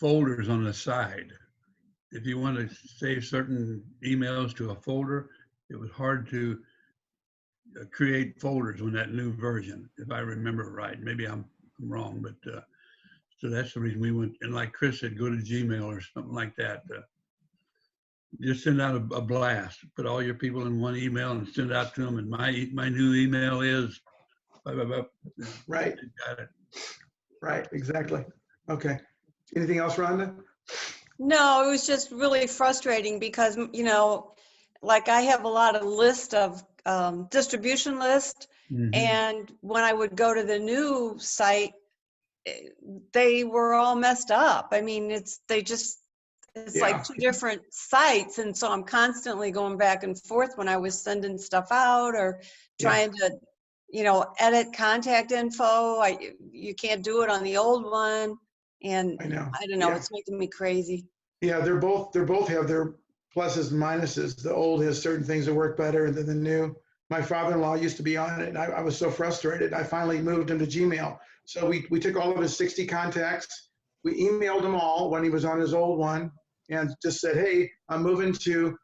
folders on the side. If you want to save certain emails to a folder, it was hard to create folders on that new version, if I remember right. Maybe I'm wrong, but so that's the reason we went. And like Chris said, go to Gmail or something like that. Just send out a blast. Put all your people in one email and send it out to them. And my new email is. Blah, blah, blah. Right. Got it. Right. Exactly. Okay. Anything else, Rhonda? No, it was just really frustrating because, you know, like I have a lot of list of distribution list. Mhm. And when I would go to the new site, they were all messed up. I mean, it's Yeah. like two different sites. And so I'm constantly going back and forth when I was sending stuff out or trying to, you know, edit contact info. You can't do it on the old one. And I know. I don't know, Yeah. it's making me crazy. Yeah, they both have their pluses and minuses. The old has certain things that work better than the new. My father-in-law used to be on it, and I was so frustrated. I finally moved him to Gmail. So we took all of his 60 contacts. We emailed them all when he was on his old one, and just said, "Hey, I'm moving to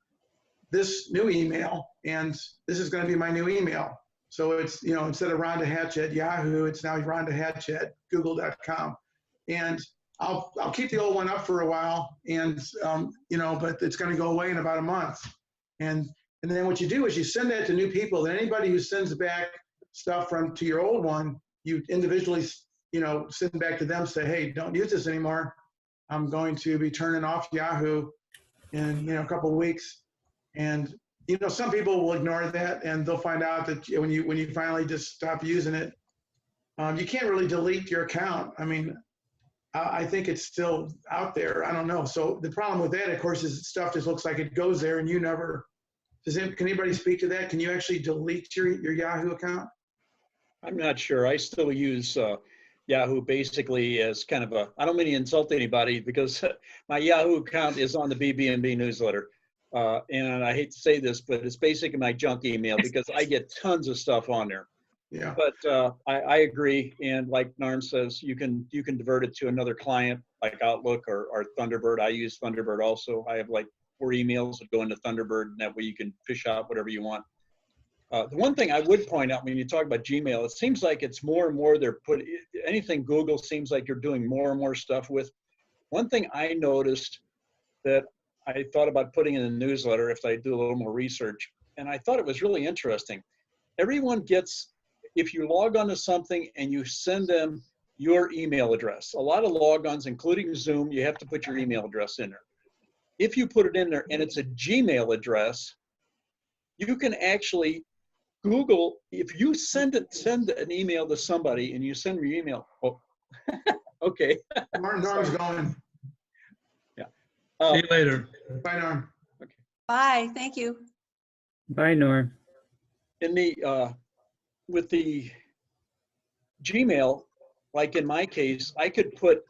this new email, and this is going to be my new email." So it's, you know, instead of Rhonda Hatch at Yahoo, it's now Rhonda Hatch at Google.com. And I'll keep the old one up for a while, and you know, but it's going to go away in about a month. And then what you do is you send that to new people. And anybody who sends back stuff to your old one, you individually, you know, send back to them, say, "Hey, don't use this anymore. I'm going to be turning off Yahoo in, you know, a couple of weeks." And you know, some people will ignore that, and they'll find out that when you finally just stop using it, you can't really delete your account. I mean, I think it's still out there. I don't know. So the problem with that, of course, is stuff just looks like it goes there, and you never. Can anybody speak to that? Can you actually delete your Yahoo account? I'm not sure. I still use Yahoo basically as kind of a, I don't mean to insult anybody because my Yahoo account is on the BB&B newsletter. And I hate to say this, but it's basically my junk email because I get tons of stuff on there. Yeah. But I agree. And like Narm says, you can divert it to another client like Outlook or Thunderbird. I use Thunderbird also. I have like 4 emails that go into Thunderbird, and that way you can fish out whatever you want. The one thing I would point out when you talk about Gmail, it seems like it's more and more anything Google seems like you're doing more and more stuff with. One thing I noticed that I thought about putting in the newsletter if I do a little more research, and I thought it was really interesting. Everyone gets, if you log on to something and you send them your email address, a lot of logons, including Zoom, you have to put your email address in there. If you put it in there and it's a Gmail address, you can actually Google, if you send an email to somebody and you send your email, oh, okay. Norm's going. Yeah. See you later. Bye, Norm. Okay. Bye, thank you. Bye, Norm. In the, with the Gmail, like in my case, I could put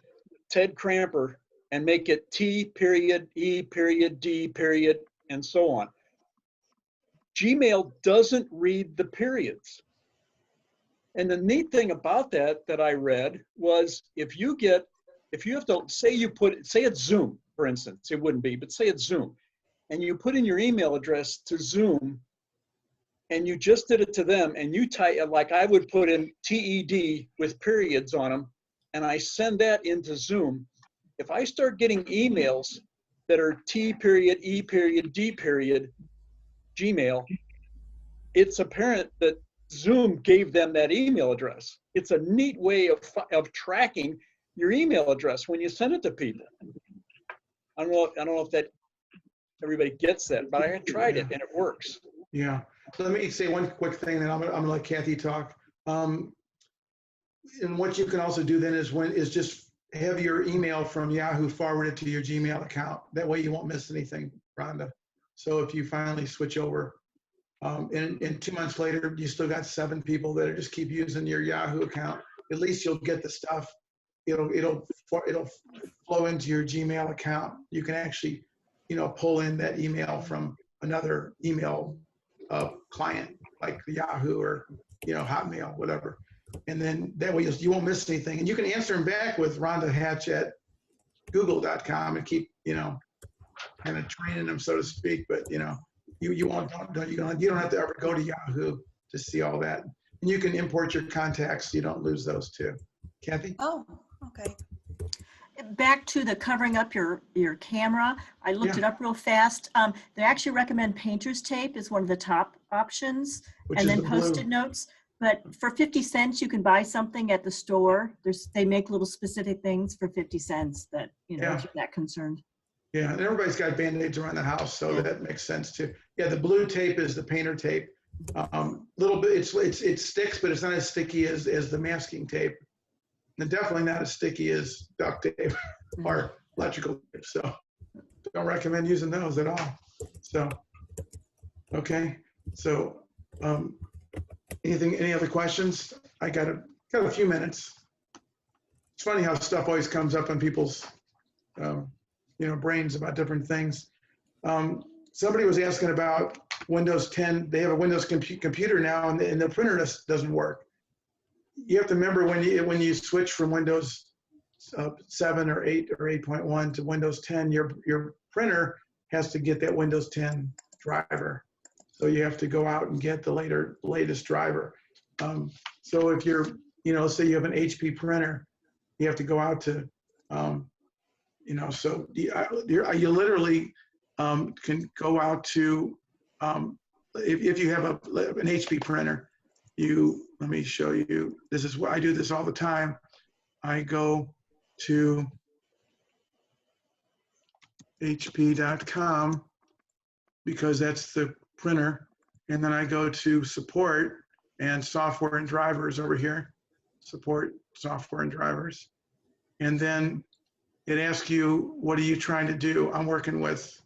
Ted Cramper and make it T period, E period, D period, and so on. Gmail doesn't read the periods. And the neat thing about that I read was if you have to say it's Zoom, for instance, it wouldn't be, but say it's Zoom, and you put in your email address to Zoom, and you just did it to them, and you type, like I would put in TED with periods on them, and I send that into Zoom. If I start getting emails that are T period, E period, D period, Gmail, it's apparent that Zoom gave them that email address. It's a neat way of tracking your email address when you send it to people. I don't know if that everybody gets that, but I tried it and it works. Yeah. Let me say one quick thing, then I'm gonna let Kathy talk. And what you can also do then is just have your email from Yahoo forwarded to your Gmail account. That way you won't miss anything, Rhonda. So if you finally switch over, and 2 months later, you still got 7 people that are just keep using your Yahoo account, at least you'll get the stuff. It'll flow into your Gmail account. You can actually, pull in that email from another email client like Yahoo or, Hotmail, whatever. And then that way you won't miss anything. And you can answer them back with Rhonda Hatch at Google.com and keep, kind of training them, so to speak. But, you won't, you don't have to ever go to Yahoo to see all that. And you can import your contacts so you don't lose those too. Kathy? Oh, okay. Back to the covering up your camera. I looked Yeah. it up real fast. They actually recommend painter's tape is one of the top options, Which and is then the blue. Post-it notes. But for 50 cents, you can buy something at the store. They make little specific things for 50 cents that, you know, Yeah. if you're that concerned. Yeah, and everybody's got Band-Aids around the house, so that makes sense too. Yeah, the blue tape is the painter tape. Little bit, it sticks, but it's not as sticky as the masking tape. And definitely not as sticky as duct tape or electrical tape. So don't recommend using those at all. So, okay. So, any other questions? I got a few minutes. It's funny how stuff always comes up on people's, brains about different things. Somebody was asking about Windows 10. They have a Windows computer now, and the printer doesn't work. You have to remember when you switch from Windows 7 or 8 or 8.1 to Windows 10, your printer has to get that Windows 10 driver. So you have to go out and get the latest driver. So if you're, say you have an HP printer, you have to go out to, so you literally can go out to, if you have an HP printer, let me show you, this is what I do this all the time. I go to hp.com because that's the printer. And then I go to support and software and drivers over here, support software and drivers. And then it asks you, what are you trying to do? I'm working with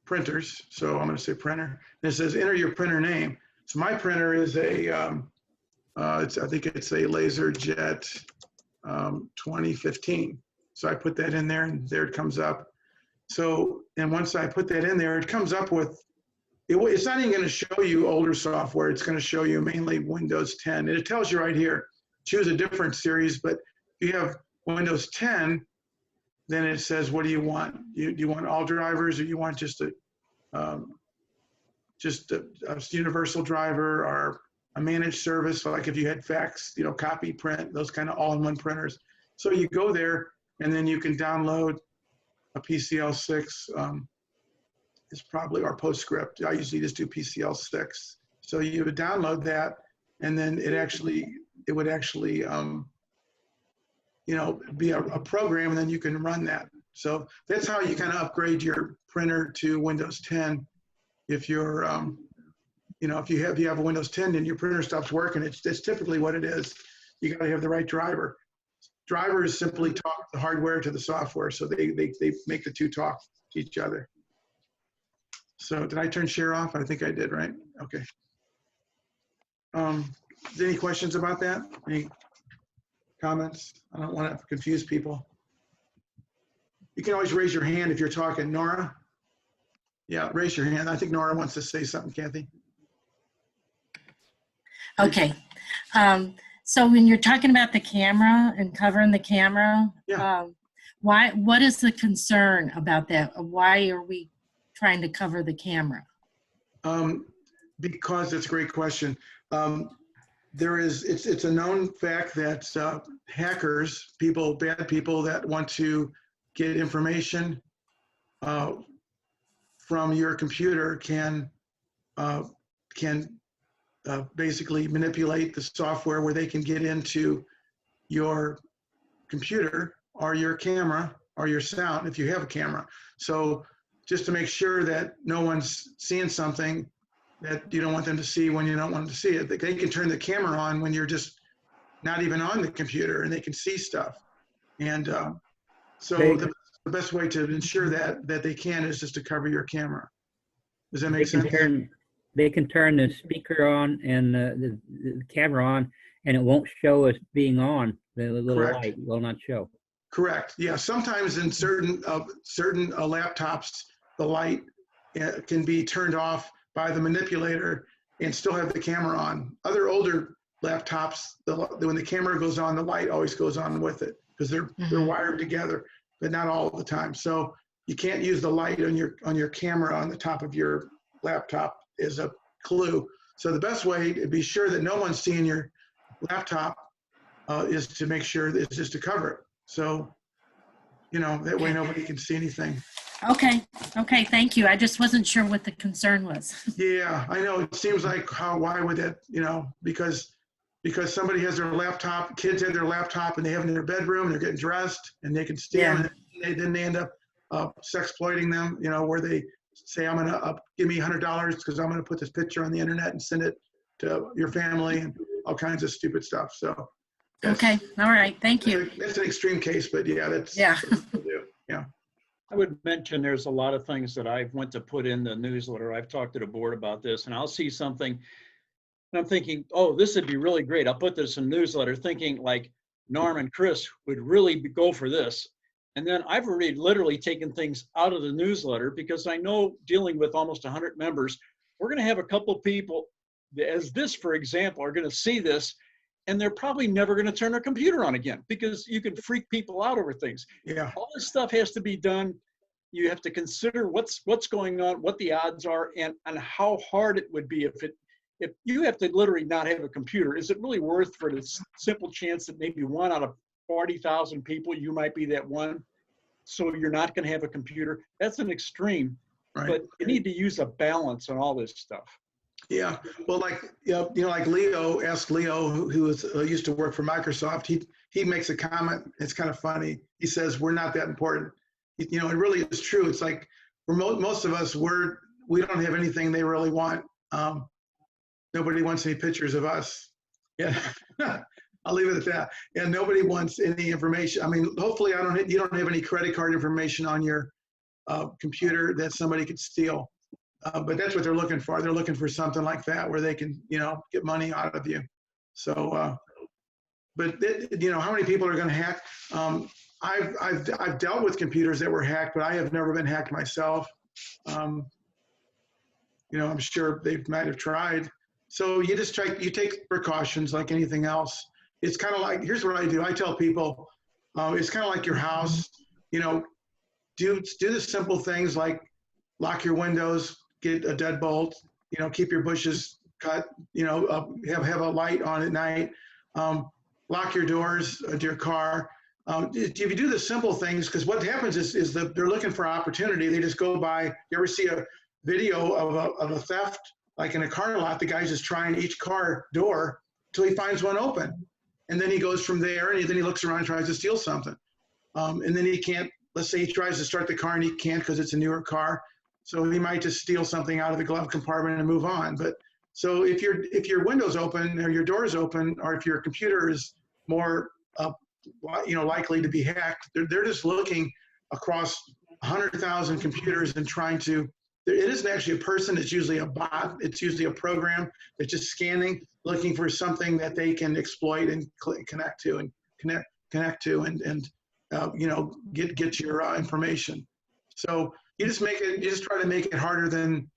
printers. So I'm going to say printer. And it says, enter your printer name. So my printer is I think it's a LaserJet 2015. So I put that in there and there it comes up. So, and once I put that in there, it comes up with, it's not even going to show you older software. It's going to show you mainly Windows 10. And it tells you right here, choose a different series, but if you have Windows 10, then it says, what do you want? Do you want all drivers, or you want just a universal driver, or a managed service, like if you had fax, copy, print, those kind of all-in-one printers. So you go there, and then you can download a PCL6, is probably, or PostScript. I usually just do PCL6. So you would download that, and then it would actually be a program, and then you can run that. So that's how you kind of upgrade your printer to Windows 10. If you're, if you have a Windows 10 and your printer stops working, that's typically what it is. You got to have the right driver. Drivers simply talk the hardware to the software, so they make the two talk to each other. So did I turn share off? I think I did, right? Okay. Any questions about that? Any comments? I don't want to confuse people. You can always raise your hand if you're talking. Nora? Yeah, raise your hand. I think Nora wants to say something, Kathy. Okay. So when you're talking about the camera and covering the camera, yeah. What is the concern about that? Why are we trying to cover the camera? Because it's a great question. It's a known fact that hackers, bad people that want to get information from your computer can basically manipulate the software where they can get into your computer or your camera or your sound if you have a camera. So just to make sure that no one's seeing something that you don't want them to see when you don't want them to see it, they can turn the camera on when you're just not even on the computer, and they can see stuff. And so the best way to ensure that they can is just to cover your camera. Does that make sense? They can turn the speaker on and the camera on, and it won't show as being on. The little Correct. light will not show. Correct. Yeah. Sometimes in certain laptops, the light can be turned off by the manipulator and still have the camera on. Other older laptops, when the camera goes on, the light always goes on with it because they're wired together, but not all the time. So you can't use the light on your camera on the top of your laptop is a clue. So the best way to be sure that no one's seeing your laptop is to make sure it's just to cover it. So, you know, that way nobody can see anything. Okay, okay, thank you. I just wasn't sure what the concern was. Yeah, I know. It seems like why would that, you know, because somebody has their laptop, kids have their laptop and they have it in their bedroom, and they're getting dressed and they can steal it. Then they end up sexploiting them, you know, where they say, I'm going to give me $100 because I'm going to put this picture on the internet and send it to your family and all kinds of stupid stuff. So. Okay, all right, thank you. That's an extreme case, but yeah, that's. Yeah. Yeah. I would mention there's a lot of things that I went to put in the newsletter. I've talked to the board about this, and I'll see something and I'm thinking, oh, this would be really great. I'll put this in the newsletter, thinking like Norm and Chris would really go for this. And then I've already literally taken things out of the newsletter because I know dealing with almost 100 members, we're going to have a couple people, as this, for example, are going to see this, and they're probably never going to turn their computer on again because you can freak people out over things. Yeah. All this stuff has to be done. You have to consider what's going on, what the odds are, and how hard it would be if you have to literally not have a computer. Is it really worth for the simple chance that maybe 1 out of 40,000 people, you might be that one, so you're not going to have a computer? That's an extreme, right. But you need to use a balance on all this stuff. Yeah, well, like like Leo, asked Leo, who was used to work for Microsoft. He makes a comment. It's kind of funny. He says, "We're not that important." You know, it really is true. It's like for most of us, we don't have anything they really want. Nobody wants any pictures of us. Yeah, I'll leave it at that. Yeah, nobody wants any information. I mean, hopefully, you don't have any credit card information on your computer that somebody could steal. But that's what they're looking for. They're looking for something like that where they can, get money out of you. So, but how many people are going to hack? I've dealt with computers that were hacked, but I have never been hacked myself. I'm sure they might have tried. So you just you take precautions like anything else. It's kind of like, here's what I do. I tell people, it's kind of like your house. Do the simple things like lock your windows, get a deadbolt, keep your bushes cut, have a light on at night, lock your doors to your car. If you do the simple things, because what happens is that they're looking for opportunity. They just go by. You ever see a video of a theft, like in a car lot? The guy's just trying each car door till he finds one open. And then he goes from there, and then he looks around and tries to steal something. And then he can't, let's say he tries to start the car and he can't because it's a newer car. So he might just steal something out of the glove compartment and move on. But so if your window's open or your door's open, or if your computer is more likely to be hacked, they're just looking across 100,000 computers and trying to. It isn't actually a person. It's usually a bot. It's usually a program that's just scanning, looking for something that they can exploit and connect to and get your information. So you just try to make it harder than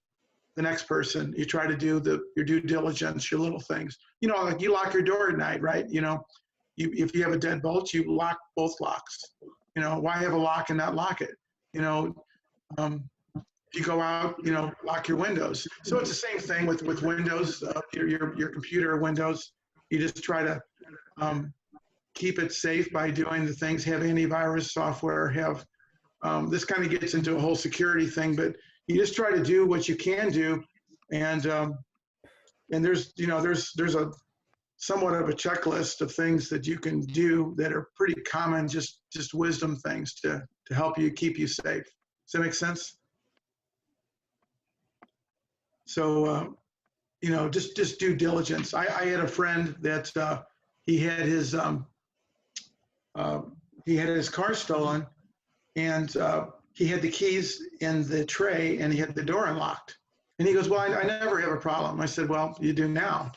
the next person. You try to do your due diligence, your little things. Like you lock your door at night, right? If you have a deadbolt, you lock both locks. Why have a lock and not lock it? If you go out, lock your windows. So it's the same thing with Windows, your computer Windows. You just try to keep it safe by doing the things, have antivirus software, have, this kind of gets into a whole security thing, but you just try to do what you can do. And there's a somewhat of a checklist of things that you can do that are pretty common, just wisdom things to help you, keep you safe. Does that make sense? So, just due diligence. I had a friend that he had his car stolen, and he had the keys in the tray, and he had the door unlocked. And he goes, "Well, I never have a problem." I said, "Well, you do now."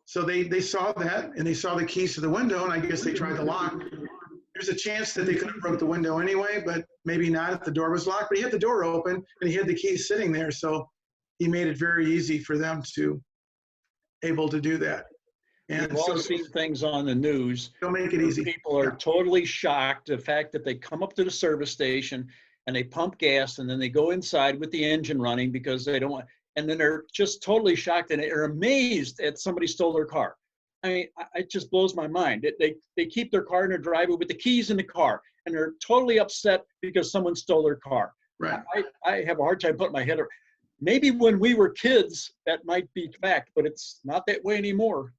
So they saw that, and they saw the keys to the window, and I guess they tried to lock. There's a chance that they could have broke the window anyway, but maybe not if the door was locked. But he had the door open, and he had the keys sitting there, so he made it very easy for them to able to do that. And We've all seen things on the news. Don't make it easy. People are totally shocked. The fact that they come up to the service station and they pump gas, and then they go inside with the engine running because they don't want, and then they're just totally shocked and they're amazed that somebody stole their car. I mean, it just blows my mind. They keep their car in their driveway with the keys in the car, and they're totally upset because someone stole their car. Right. I have a hard time putting my head around. Maybe when we were kids, that might be fact, but it's not that way anymore.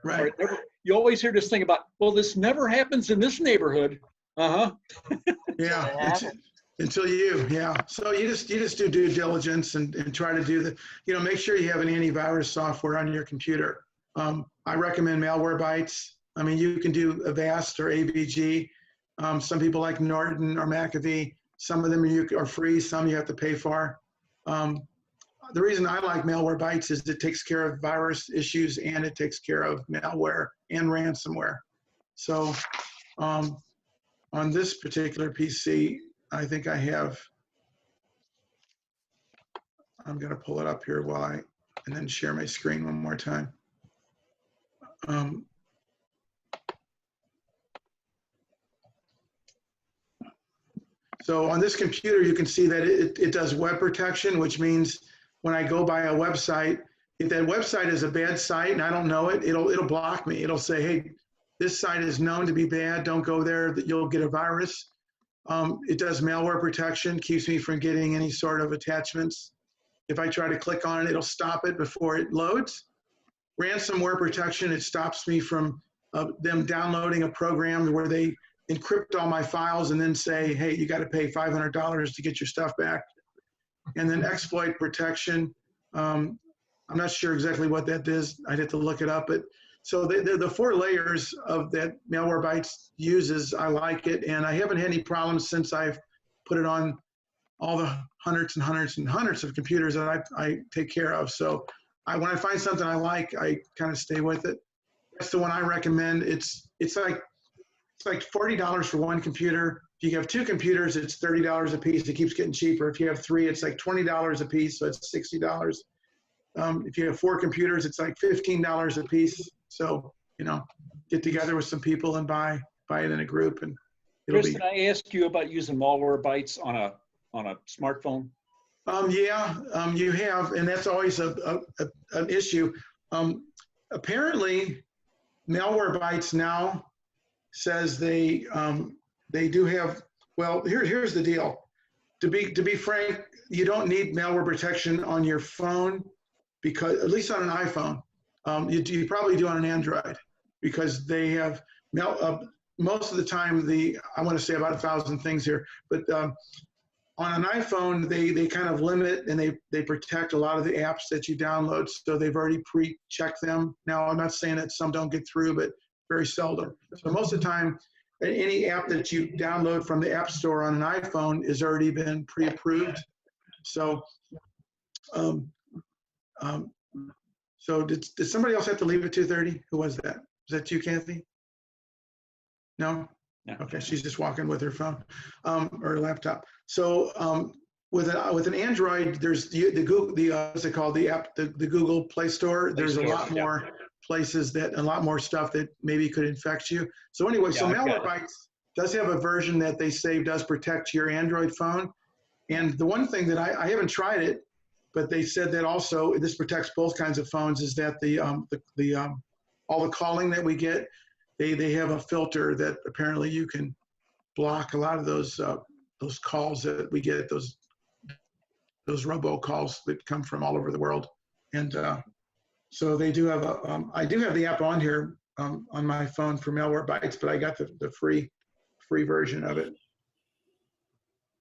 Right. You always hear this thing about, well, this never happens in this neighborhood. Yeah. Until you, yeah. So you just do due diligence and try to do the, make sure you have an antivirus software on your computer. I recommend Malwarebytes. I mean, you can do Avast or AVG. Some people like Norton or McAfee. Some of them are free. Some you have to pay for. The reason I like Malwarebytes is it takes care of virus issues and it takes care of malware and ransomware. So on this particular PC, I think I have, I'm going to pull it up here and then share my screen one more time. So on this computer, you can see that it does web protection, which means when I go by a website, if that website is a bad site and I don't know it, it'll block me. It'll say, hey, this site is known to be bad. Don't go there. That you'll get a virus. It does malware protection, keeps me from getting any sort of attachments. If I try to click on it, it'll stop it before it loads. Ransomware protection, it stops me from them downloading a program where they encrypt all my files and then say, hey, you got to pay $500 to get your stuff back. And then exploit protection. I'm not sure exactly what that is. I'd have to look it up. But so the 4 layers of that Malwarebytes uses, I like it. And I haven't had any problems since I've put it on all the hundreds and hundreds and hundreds of computers that I take care of. So when I find something I like, I kind of stay with it. That's the one I recommend. It's like $40 for one computer. If you have 2 computers, it's $30 a piece. It keeps getting cheaper. If you have 3, it's like $20 a piece, so it's $60. If you have 4 computers, it's like $15 a piece. So, get together with some people and buy it in a group, and Chris, can I ask you about using Malwarebytes on a smartphone? You have, and that's always an issue. Apparently, Malwarebytes now says they do have. Well, here's the deal. To be frank, you don't need malware protection on your phone, because at least on an iPhone, you probably do on an Android, because they have most of the time. I want to say about 1,000 things here, but on an iPhone, they kind of limit and they protect a lot of the apps that you download. So they've already pre-checked them. Now, I'm not saying that some don't get through, but very seldom. So most of the time, any app that you download from the App Store on an iPhone has already been pre-approved. So, so did somebody else have to leave at 2:30? Who was that? Was that you, Kathy? No? No. Okay, she's just walking with her phone or laptop. So with an Android, there's the Google, what's it called, the app, the Google Play Store. There's a lot more places a lot more stuff that maybe could infect you. So anyway, so Malwarebytes does have a version that they say does protect your Android phone. And the one thing that I haven't tried it, but they said that also this protects both kinds of phones, is that all the calling that we get, they have a filter that apparently you can block a lot of those calls that we get, those robocalls that come from all over the world. And so they do have I do have the app on here on my phone for Malwarebytes, but I got the free version of it.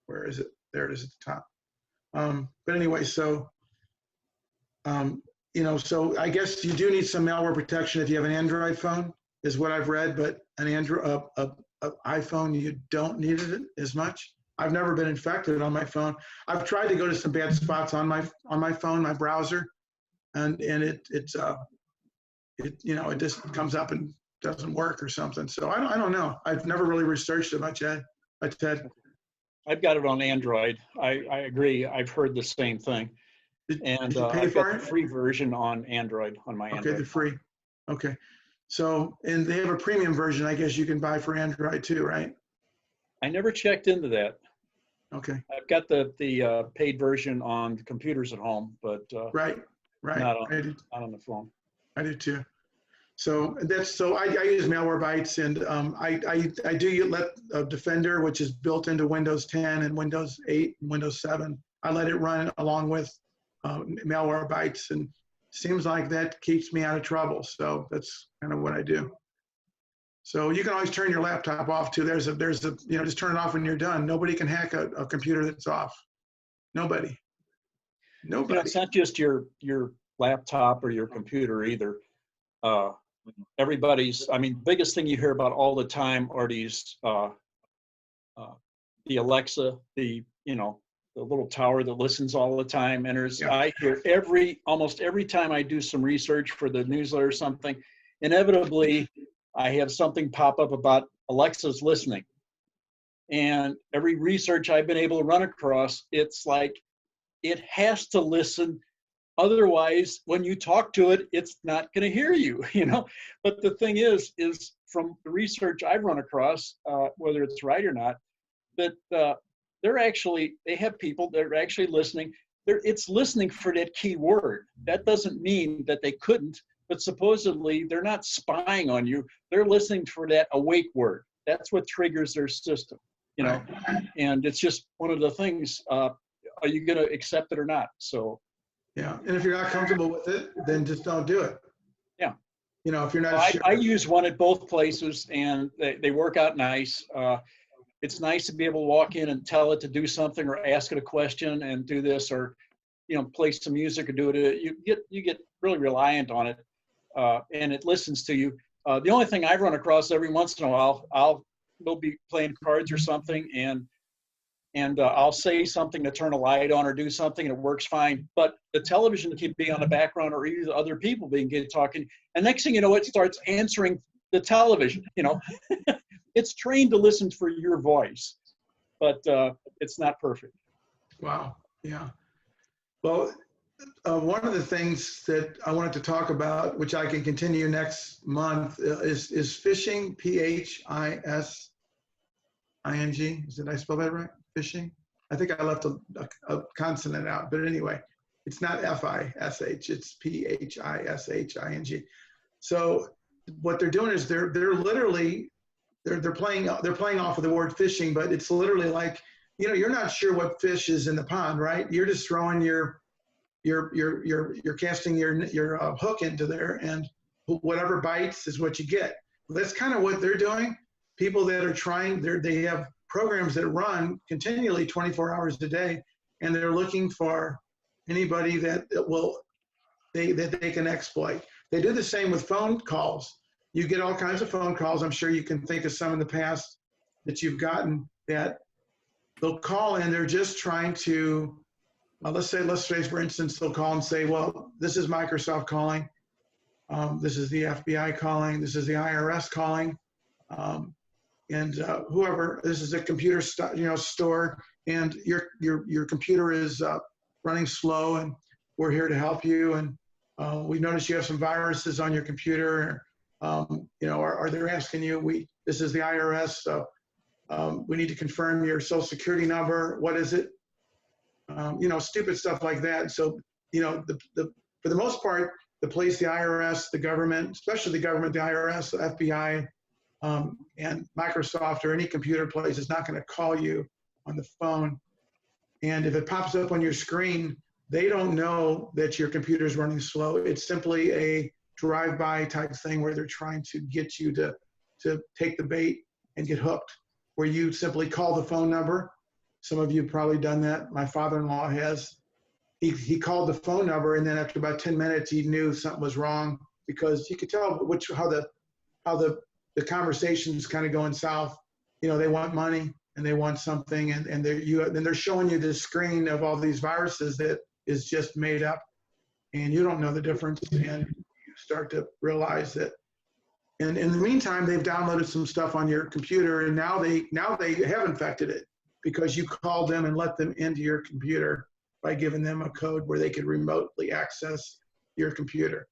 Where is it? There it is at the top. But anyway, so so I guess you do need some malware protection if you have an Android phone, is what I've read. But an Android, iPhone, you don't need it as much. I've never been infected on my phone. I've tried to go to some bad spots on my phone, my browser, and it just comes up and doesn't work or something. So I don't know. I've never really researched it much, Ed. I've got it on Android. I agree. I've heard the same thing. Did you pay I've for got it? the free version on Android, on my Android. Okay, the free. Okay. So, and they have a premium version, I guess you can buy for Android too, right? I never checked into that. Okay. I've got the paid version on computers at home, but Right. not I do. on the phone. I do too. So I use Malwarebytes, and I do let Defender, which is built into Windows 10 and Windows 8 and Windows 7. I let it run along with Malwarebytes, and seems like that keeps me out of trouble. So that's kind of what I do. So you can always turn your laptop off too. There's a just turn it off when you're done. Nobody can hack a computer that's off. Nobody. It's not just your laptop or your computer either. Everybody's, biggest thing you hear about all the time are these, the Alexa, the little tower that listens all the time. And I hear almost every time I do some research for the newsletter or something, inevitably I have something pop up about Alexa's listening. And every research I've been able to run across, it's like, it has to listen. Otherwise, when you talk to it, it's not going to hear you, But the thing is from the research I've run across, whether it's right or not, that they have people that are actually listening. It's listening for that key word. That doesn't mean that they couldn't, but supposedly they're not spying on you. They're listening for that awake word. That's what triggers their system, And it's just one of the things. Are you going to accept it or not? So. Yeah, and if you're not comfortable with it, then just don't do it. Yeah. If you're not sure. I use one at both places, and they work out nice. It's nice to be able to walk in and tell it to do something or ask it a question and do this, or, play some music or do it. You get really reliant on it, and it listens to you. The only thing I've run across every once in a while, they'll be playing cards or something, and I'll say something to turn a light on or do something, and it works fine. But the television can be on the background, or either other people talking. And next thing you know, it starts answering the television. It's trained to listen for your voice, but it's not perfect. Wow. Yeah. Well, one of the things that I wanted to talk about, which I can continue next month, is phishing. Phishing. Did I spell that right? Phishing. I think I left a consonant out, but anyway, it's not F-I-S-H, it's P-H-I-S-H-I-N-G. So what they're doing is they're literally playing off of the word phishing, but it's literally like, you're not sure what fish is in the pond, right? You're just throwing you're casting your hook into there, and whatever bites is what you get. That's kind of what they're doing. People that are trying, they have programs that run continually 24 hours a day, and they're looking for anybody that they can exploit. They do the same with phone calls. You get all kinds of phone calls. I'm sure you can think of some in the past that you've gotten that they'll call in. They're just trying to, let's say for instance, they'll call and say, well, this is Microsoft calling. This is the FBI calling. This is the IRS calling. And whoever, this is a computer store, and your computer is running slow, and we're here to help you. And we noticed you have some viruses on your computer. Are they asking you? This is the IRS, so we need to confirm your social security number. What is it? Stupid stuff like that. So for the most part, the police, the IRS, the government, especially the government, the IRS, the FBI, and Microsoft or any computer place is not going to call you on the phone. And if it pops up on your screen, they don't know that your computer is running slow. It's simply a drive-by type thing where they're trying to get you to take the bait and get hooked, where you simply call the phone number. Some of you have probably done that. My father-in-law has. He called the phone number, and then after about 10 minutes, he knew something was wrong, because you could tell how the conversation's kind of going south. They want money and they want something, and they're showing you this screen of all these viruses that is just made up, and you don't know the difference, and you start to realize that. And in the meantime, they've downloaded some stuff on your computer, and now they have infected it because you called them and let them into your computer by giving them a code where they could remotely access your computer.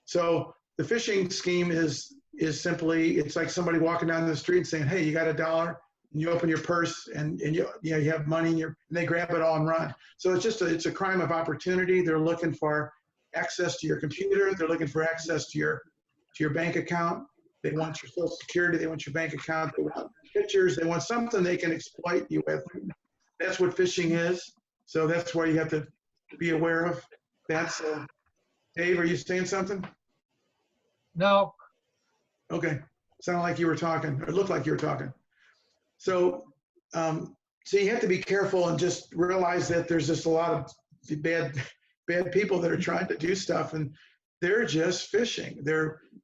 So the phishing scheme is simply, it's like somebody walking down the street saying, hey, you got $1? You open your purse and you have money and they grab it all and run. So it's a crime of opportunity. They're looking for access to your computer. They're looking for access to your bank account. They want your Social Security. They want your bank account. They want pictures. They want something they can exploit you with. That's what phishing is. So that's why you have to be aware of. That's Dave, are you saying something? No. Okay. Sounded like you were talking, or it looked like you were talking. So, so you have to be careful and just realize that there's just a lot of bad people that are trying to do stuff, and they're just phishing.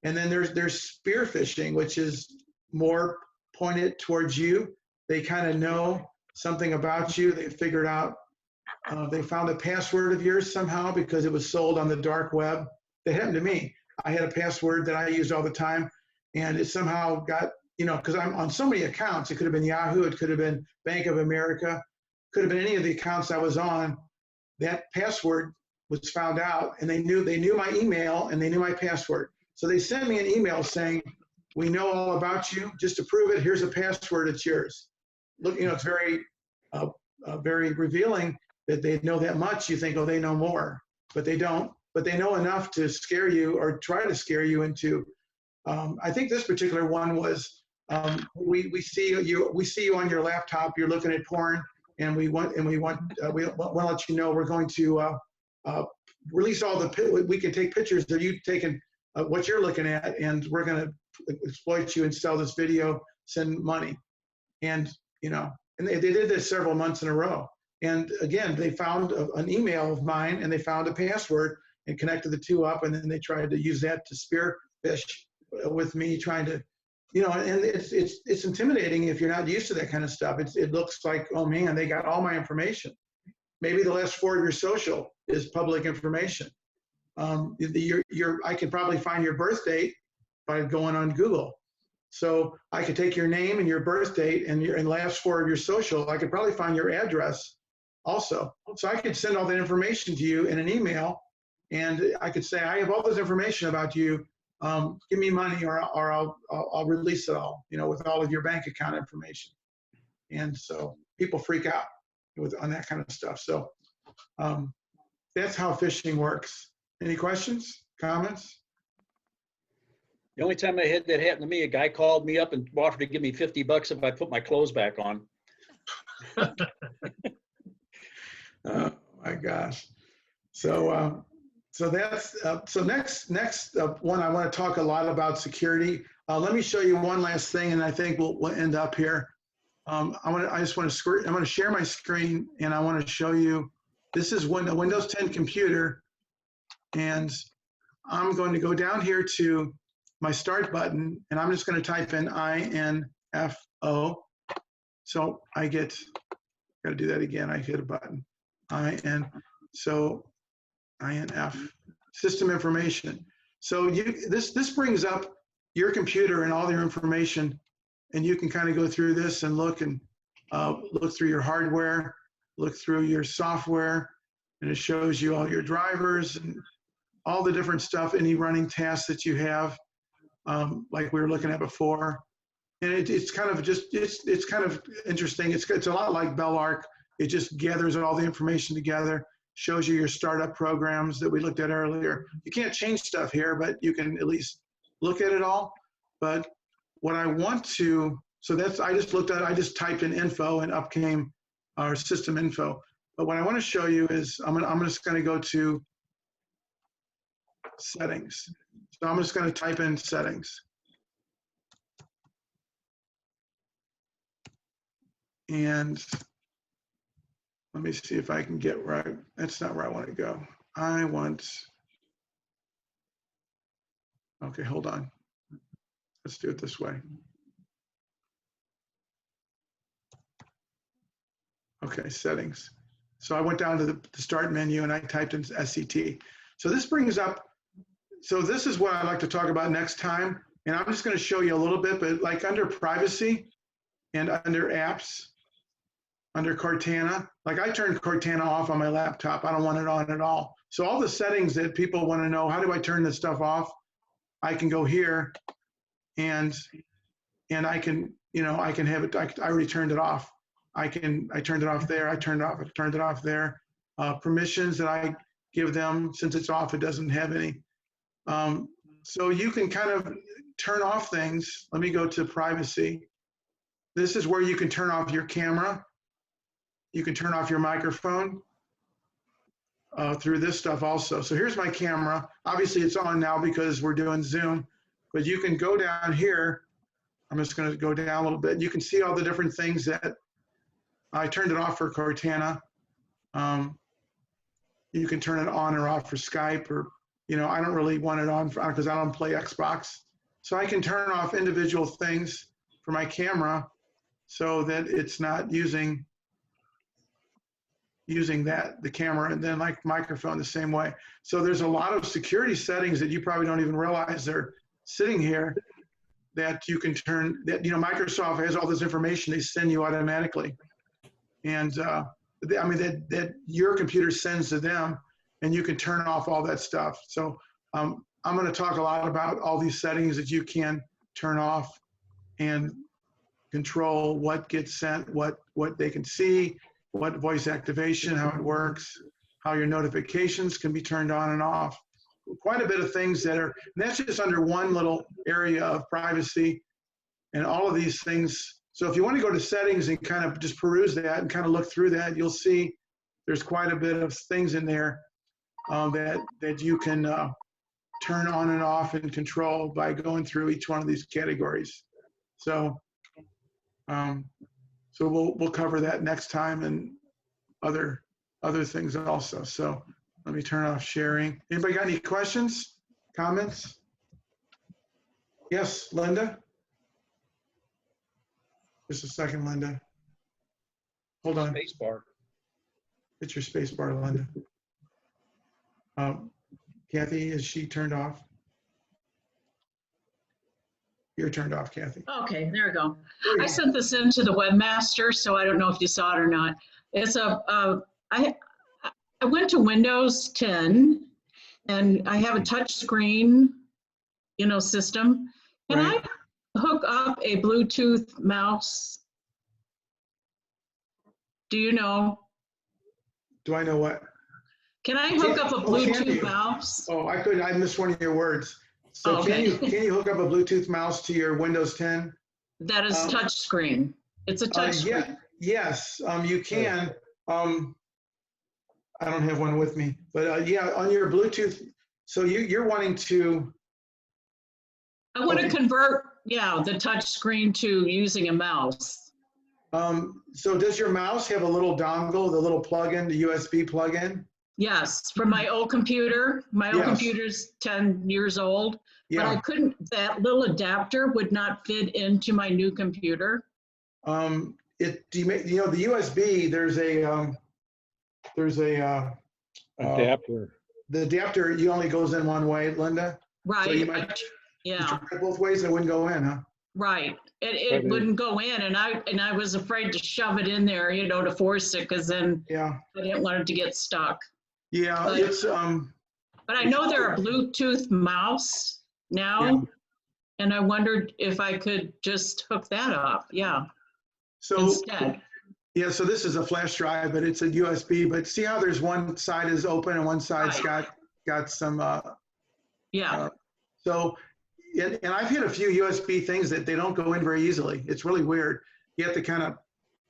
And then there's spear phishing, which is more pointed towards you. They kind of know something about you. They figured out, they found a password of yours somehow because it was sold on the dark web. That happened to me. I had a password that I used all the time, and it somehow got, because I'm on so many accounts. It could have been Yahoo, it could have been Bank of America, could have been any of the accounts I was on. That password was found out, and they knew my email and they knew my password. So they sent me an email saying, "We know all about you. Just to prove it, here's a password. It's yours." Look, it's very, very revealing that they know that much. You think, oh, they know more, but they don't. But they know enough to scare you or try to scare you into. I think this particular one was, we see you on your laptop. You're looking at porn, and we want to let you know we're going to release all we can take pictures of you taking what you're looking at, and we're going to exploit you and sell this video, send money, and and they did this several months in a row. And again, they found an email of mine, and they found a password and connected the two up, and then they tried to use that to spear fish with me, trying to, and it's intimidating if you're not used to that kind of stuff. It looks like, oh man, they got all my information. Maybe the last 4 of your social is public information. I can probably find your birth date by going on Google. So I could take your name and your birth date and last 4 of your social. I could probably find your address also. So I could send all that information to you in an email, and I could say, I have all this information about you. Give me money, or I'll release it all, with all of your bank account information. And so people freak out on that kind of stuff. So that's how phishing works. Any questions, comments? The only time I had that happen to me, a guy called me up and offered to give me $50 if I put my clothes back on. Oh my gosh. So that's so next one. I want to talk a lot about security. Let me show you one last thing, and I think we'll end up here. I'm going to share my screen, and I want to show you. This is a Windows 10 computer, and I'm going to go down here to my start button, and I'm just going to type in INFO. So I got to do that again. I hit a button. INF, system information. So this brings up your computer and all your information, and you can kind of go through this and look through your hardware, look through your software, and it shows you all your drivers and all the different stuff, any running tasks that you have, like we were looking at before. And it's kind of interesting. It's a lot like BellArc. It just gathers all the information together, shows you your startup programs that we looked at earlier. You can't change stuff here, but you can at least look at it all. But what I want to, I just typed in info and up came our system info. But what I want to show you is, I'm just going to go to settings. So I'm just going to type in settings. And let me see if I can get right. That's not where I want to go. Okay, hold on. Let's do it this way. Okay, settings. So I went down to the start menu and I typed in SCT. So this brings up, so this is what I'd like to talk about next time. And I'm just going to show you a little bit, but like under privacy and under apps, under Cortana, like I turned Cortana off on my laptop. I don't want it on at all. So all the settings that people want to know, how do I turn this stuff off? I can go here and and I can, you know, I can have it, I already turned it off. I turned it off there, I turned it off there. Permissions that I give them, since it's off, it doesn't have any. So you can kind of turn off things. Let me go to privacy. This is where you can turn off your camera. You can turn off your microphone through this stuff also. So here's my camera. Obviously it's on now because we're doing Zoom, but you can go down here. I'm just going to go down a little bit. You can see all the different things that I turned it off for Cortana. You can turn it on or off for Skype, or, you know, I don't really want it on because I don't play Xbox. So I can turn off individual things for my camera so that it's not using the camera, and then like microphone the same way. So there's a lot of security settings that you probably don't even realize they're sitting here that you can turn, that, you know, Microsoft has all this information they send you automatically. And I mean, that your computer sends to them, and you can turn off all that stuff. So I'm going to talk a lot about all these settings that you can turn off and control what gets sent, what they can see, what voice activation, how it works, how your notifications can be turned on and off. Quite a bit of things that are, and that's just under one little area of privacy, and all of these things. So if you want to go to settings and kind of just peruse that and kind of look through that, you'll see there's quite a bit of things in there that you can turn on and off and control by going through each one of these categories. So we'll cover that next time, and other things also. So let me turn off sharing. Anybody got any questions, comments? Yes, Linda? Just a second, Linda. Hold on. Space bar. Hit your space bar, Linda. Kathy, is she turned off? You're turned off, Kathy. Okay, there we go. There you I go. sent this in to the webmaster, so I don't know if you saw it or not. It's I went to Windows 10, and I have a touch screen, you know, system. Can I hook up a Bluetooth mouse? Do you know? Do I know what? Can I hook up a Bluetooth mouse? Oh, I couldn't. I missed one of your words. So Okay. can you hook up a Bluetooth mouse to your Windows 10? That is touch screen. It's a touch screen. Yes, you can. I don't have one with me, but yeah, on your Bluetooth. So you're wanting to. I want to convert, yeah, the touch screen to using a mouse. So does your mouse have a little dongle, the little plug-in, the USB plug-in? Yes, for my old computer. My old computer's 10 years old, but I couldn't, that little adapter would not fit into my new computer. You know, the USB, there's a adapter. The adapter, you only goes in one way, Linda. Right. So you might, yeah. you try both ways, it wouldn't go in, huh? Right. It wouldn't go in, and I was afraid to shove it in there, you know, to force it, because then I didn't want it to get stuck. Yeah, but, it's but I know there are Bluetooth mouse now, and I wondered if I could just hook that up. Yeah. So instead. Yeah, so this is a flash drive, but it's a USB. But see how there's one side is open and one side's got some. So, and I've hit a few USB things that they don't go in very easily. It's really weird. You have to kind of,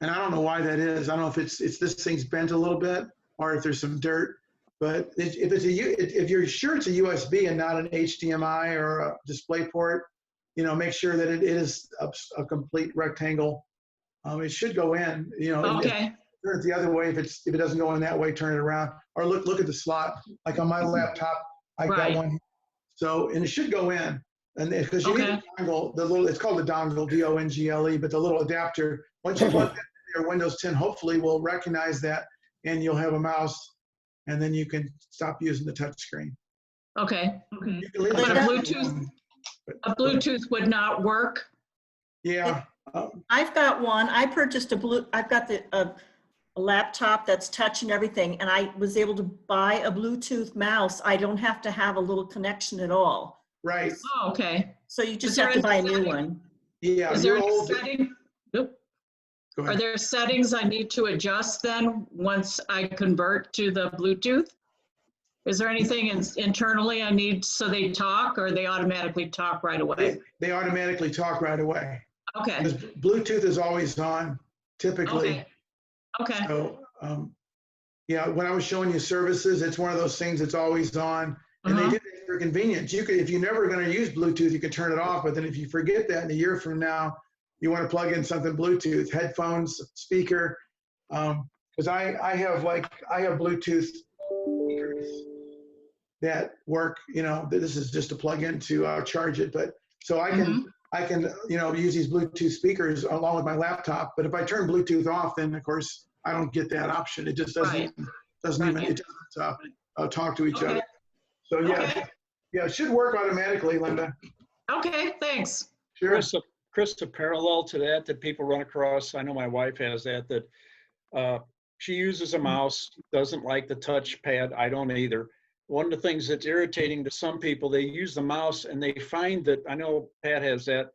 and I don't know why that is. I don't know if it's this thing's bent a little bit or if there's some dirt. But if you're sure it's a USB and not an HDMI or a display port, you know, make sure that it is a complete rectangle. It should go in, you know. Okay. Turn it the other way. If it doesn't go in that way, turn it around. Or look at the slot. Like on my laptop, I got one. So, and it should go in, and because you need the dongle, it's called the dongle, D-O-N-G-L-E, but the little adapter. Once you plug that in your Windows 10, hopefully will recognize that, and you'll have a mouse, and then you can stop using the touch screen. Okay. Okay. But a Bluetooth would not work. Yeah. I've got one. I purchased I've got a laptop that's touch and everything, and I was able to buy a Bluetooth mouse. I don't have to have a little connection at all. Right. Oh, okay. So you just have to buy a new one. Yeah, Is there your any old, setting? Nope. go Are ahead. there settings I need to adjust then once I convert to the Bluetooth? Is there anything internally I need so they talk, or they automatically talk right away? They automatically talk right away. Okay. Because Bluetooth is always on, typically. Okay. Okay. So, yeah, when I was showing you services, it's one of those things that's always on. And they did it for convenience. You could, if you're never going to use Bluetooth, you could turn it off. But then if you forget that in a year from now, you want to plug in something Bluetooth, headphones, speaker. Because I have Bluetooth speakers that work. You know, this is just a plug in to charge it. But so I can use these Bluetooth speakers along with my laptop. But if I turn Bluetooth off, then of course I don't get that option. It just doesn't talk to each other. So yeah, it should work automatically, Linda. Okay, thanks. Sure. Chris, a parallel to that people run across, I know my wife has that she uses a mouse, doesn't like the touchpad. I don't either. One of the things that's irritating to some people, they use the mouse and they find that, I know Pat has that,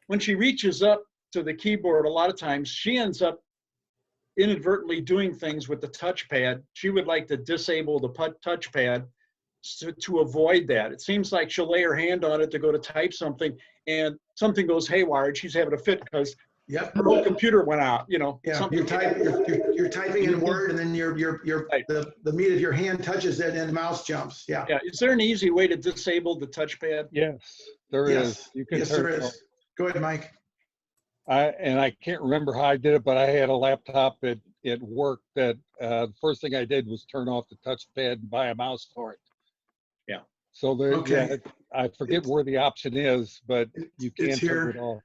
when she reaches up to the keyboard, a lot of times she ends up inadvertently doing things with the touchpad. She would like to disable the touchpad to avoid that. It seems like she'll lay her hand on it to go to type something and something goes haywire and she's having a fit because her whole computer went out, you know. Yeah, you're typing in Word and then the meat of your hand touches it and the mouse jumps. Yeah. Yeah. Is there an easy way to disable the touchpad? Yes, there is. You can yes, there is. Go ahead, Mike. I can't remember how I did it, but I had a laptop at work that the first thing I did was turn off the touchpad and buy a mouse for it. Yeah. So there, Okay. yeah, I forget where the option is, but you can It's turn here. it off.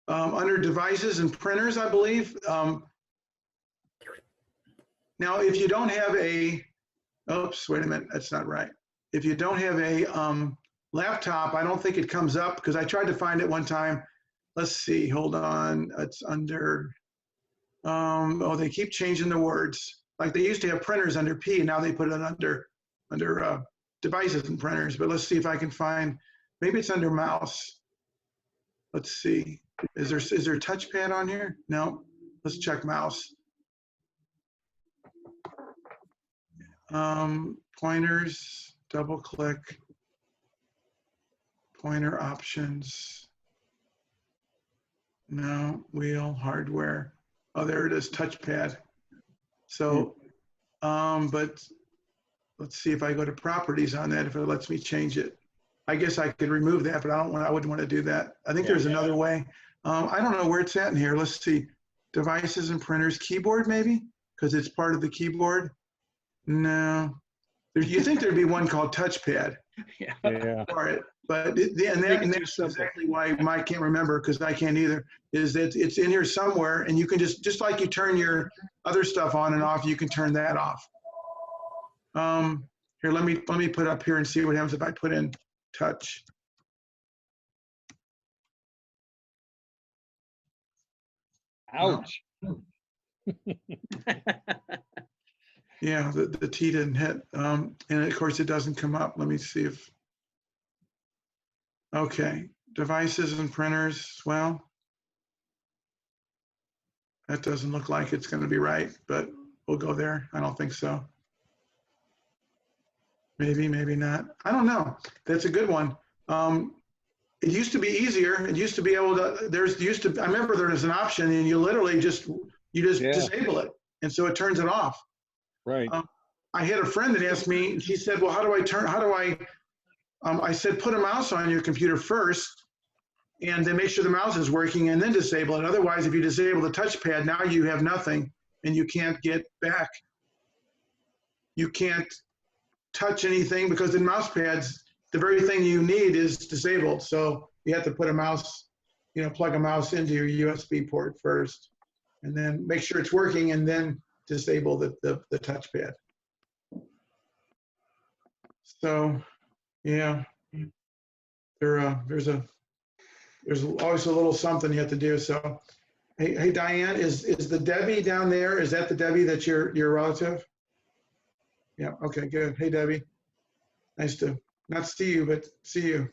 Under devices and printers, I believe. Now, if you don't have oops, wait a minute, that's not right. If you don't have a laptop, I don't think it comes up because I tried to find it one time. Let's see, hold on. It's under, they keep changing the words. Like they used to have printers under P, and now they put it under devices and printers. But let's see if I can find, maybe it's under mouse. Let's see. Is there a touchpad on here? No. Let's check mouse. Pointers, double click. Pointer options. No, wheel, hardware. Oh, there it is, touchpad. So, but let's see if I go to properties on that, if it lets me change it. I guess I could remove that, but I wouldn't want to do that. I think there's another way. I don't know where it's at in here. Let's see. Devices and printers, keyboard maybe? Because it's part of the keyboard. No. You think there'd be one called touchpad. Yeah. For it. But that's exactly why Mike can't remember, because I can't either, is that it's in here somewhere, and you can just like you turn your other stuff on and off, you can turn that off. Here, let me put up here and see what happens if I put in touch. Ouch. Yeah, the T didn't hit. And of course it doesn't come up. Let me see if, okay, devices and printers, well, that doesn't look like it's gonna be right, but we'll go there. I don't think so. Maybe, maybe not. I don't know. That's a good one. It used to be easier. It used to be able to, I remember there was an option and you literally just disable it. And so it turns it off. Right. I had a friend that asked me, she said, well, I said, put a mouse on your computer first and then make sure the mouse is working and then disable it. Otherwise, if you disable the touchpad, now you have nothing and you can't get back. You can't touch anything because the mouse pads, the very thing you need is disabled. So you have to put a mouse, plug a mouse into your USB port first and then make sure it's working and then disable the touchpad. So, yeah, there's always a little something you have to do. So, hey Diane, is the Debbie down there? Is that the Debbie that's your relative? Yeah. Okay. Good. Hey Debbie, nice to not see you, but see you.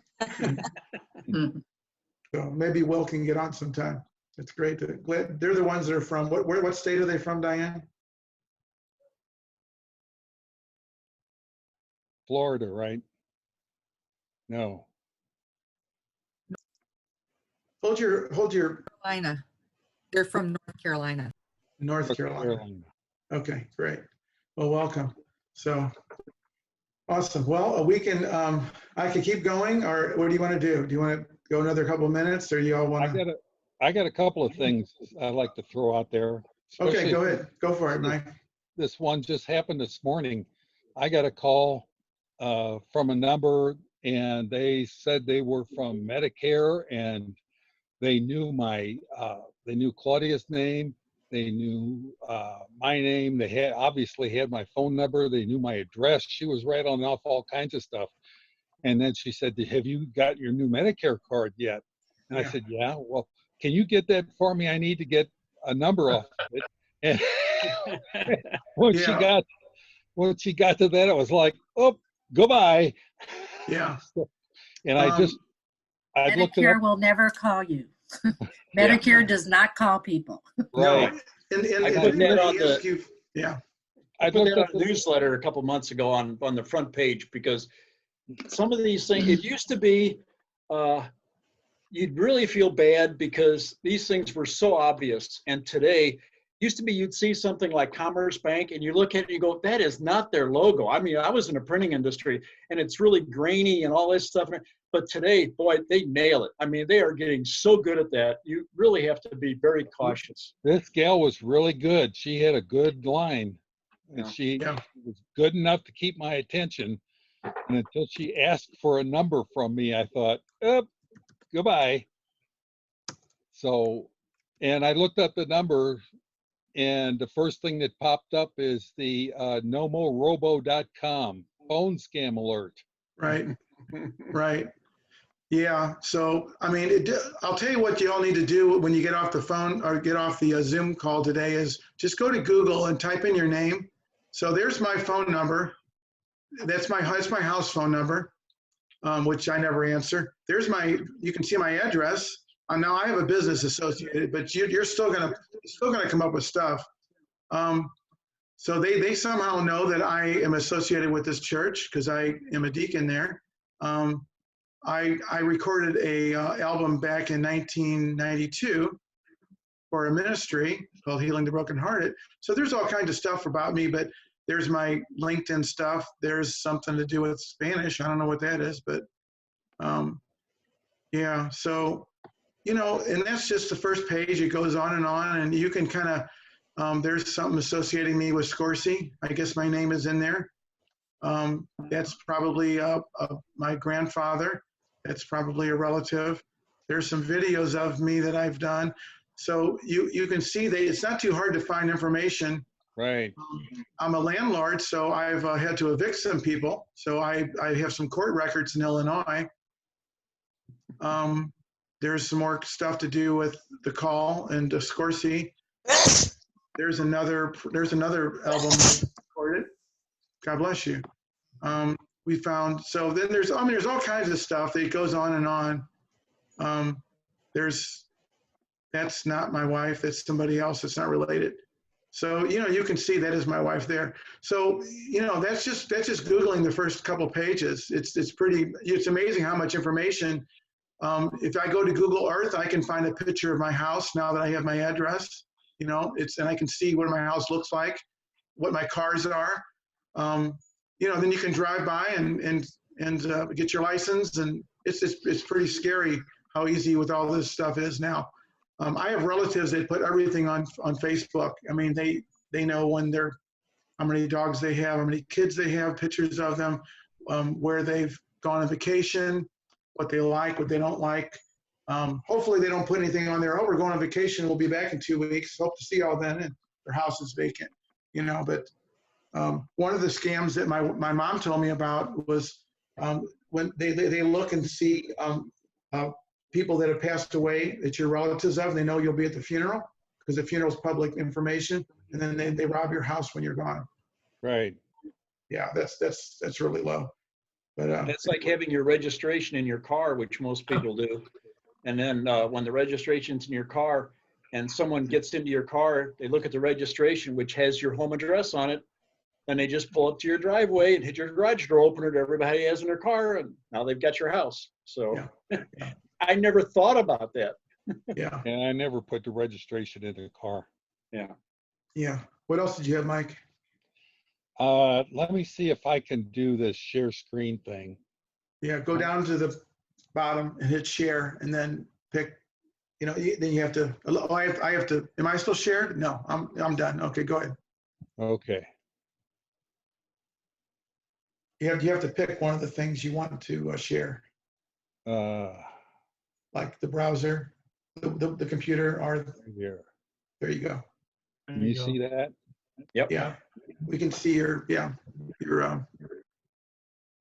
So maybe Will can get on sometime. It's great. They're the ones that are from, what state are they from, Diane? Florida, right? No. Hold your Carolina. They're from North Carolina. North Carolina. Okay, great. Well, welcome. So awesome. Well, we can, I can keep going, or what do you want to do? Do you want to go another couple of minutes, or you all want to? I got a couple of things I'd like to throw out there. Okay, go ahead. Go for it, Mike. This one just happened this morning. I got a call from a number, and they said they were from Medicare, and they knew they knew Claudia's name. They knew my name. They obviously had my phone number. They knew my address. She was rattling off all kinds of stuff. And then she said, "Have you got your new Medicare card yet?" And I said, "Yeah." "Well, can you get that for me? I need to get a number off of it." And when she got to that, it was like, "Oh, goodbye." Yeah. And I looked it up. Medicare will never call you. Medicare does not call people. Right. No. I put that on I put looked that up on a newsletter a couple months ago on the front page, because some of these things, it used to be, you'd really feel bad because these things were so obvious. And today, used to be you'd see something like Commerce Bank and you look at it and you go, that is not their logo. I mean, I was in the printing industry and it's really grainy and all this stuff. But today, boy, they nail it. I mean, they are getting so good at that. You really have to be very cautious. This gal was really good. She had a good line, and she was good enough to keep my attention. And until she asked for a number from me, I thought, oh, goodbye. So, and I looked up the number, and the first thing that popped up is the nomorobo.com phone scam alert. Right. Right. Yeah. So, I mean, I'll tell you what you all need to do when you get off the phone or get off the Zoom call today is just go to Google and type in your name. So there's my phone number. That's my house phone number, which I never answer. There's you can see my address. Now I have a business associated, but you're still gonna come up with stuff. So they somehow know that I am associated with this church because I am a deacon there. I recorded a album back in 1992 for a ministry called Healing the Brokenhearted. So there's all kinds of stuff about me, but there's my LinkedIn stuff. There's something to do with Spanish. I don't know what that is, but yeah. So, and that's just the first page. It goes on, and you can kind of, there's something associating me with SCORCC. I guess my name is in there. That's probably my grandfather. That's probably a relative. There's some videos of me that I've done. So you can see that it's not too hard to find information. Right. I'm a landlord, so I've had to evict some people. So I have some court records in Illinois. There's some more stuff to do with the call and SCORCC. There's another album recorded. God bless you. We found, so then there's all kinds of stuff that goes on and on. That's not my wife, that's somebody else that's not related. So, you can see that is my wife there. So, that's just Googling the first couple pages. It's amazing how much information. If I go to Google Earth, I can find a picture of my house now that I have my address, and I can see what my house looks like, what my cars are. Then you can drive by and get your license, and it's pretty scary how easy with all this stuff is now. I have relatives that put everything on Facebook. I mean, they know how many dogs they have, how many kids they have, pictures of them, where they've gone on vacation, what they like, what they don't like. Hopefully they don't put anything on there. Oh, we're going on vacation. We'll be back in 2 weeks. Hope to see y'all then. And their house is vacant, but one of the scams that my mom told me about was when they look and see people that have passed away that you're relatives of. They know you'll be at the funeral because the funeral's public information, and then they rob your house when you're gone. Right. Yeah, that's really low. But that's like having your registration in your car, which most people do. And then when the registration's in your car and someone gets into your car, they look at the registration, which has your home address on it, and they just pull up to your driveway and hit your garage door opener that everybody has in their car, and now they've got your house. So I never thought about that. Yeah. And I never put the registration in the car. Yeah. Yeah. What else did you have, Mike? Let me see if I can do this share screen thing. Yeah, go down to the bottom and hit share, and then pick, then you have to, oh, I have to, am I still shared? No, I'm done. Okay, go ahead. Okay. You have to pick one of the things you want to share, like the browser, the computer, or Here. there you go. Can you see that? Yep. Yeah, we can see your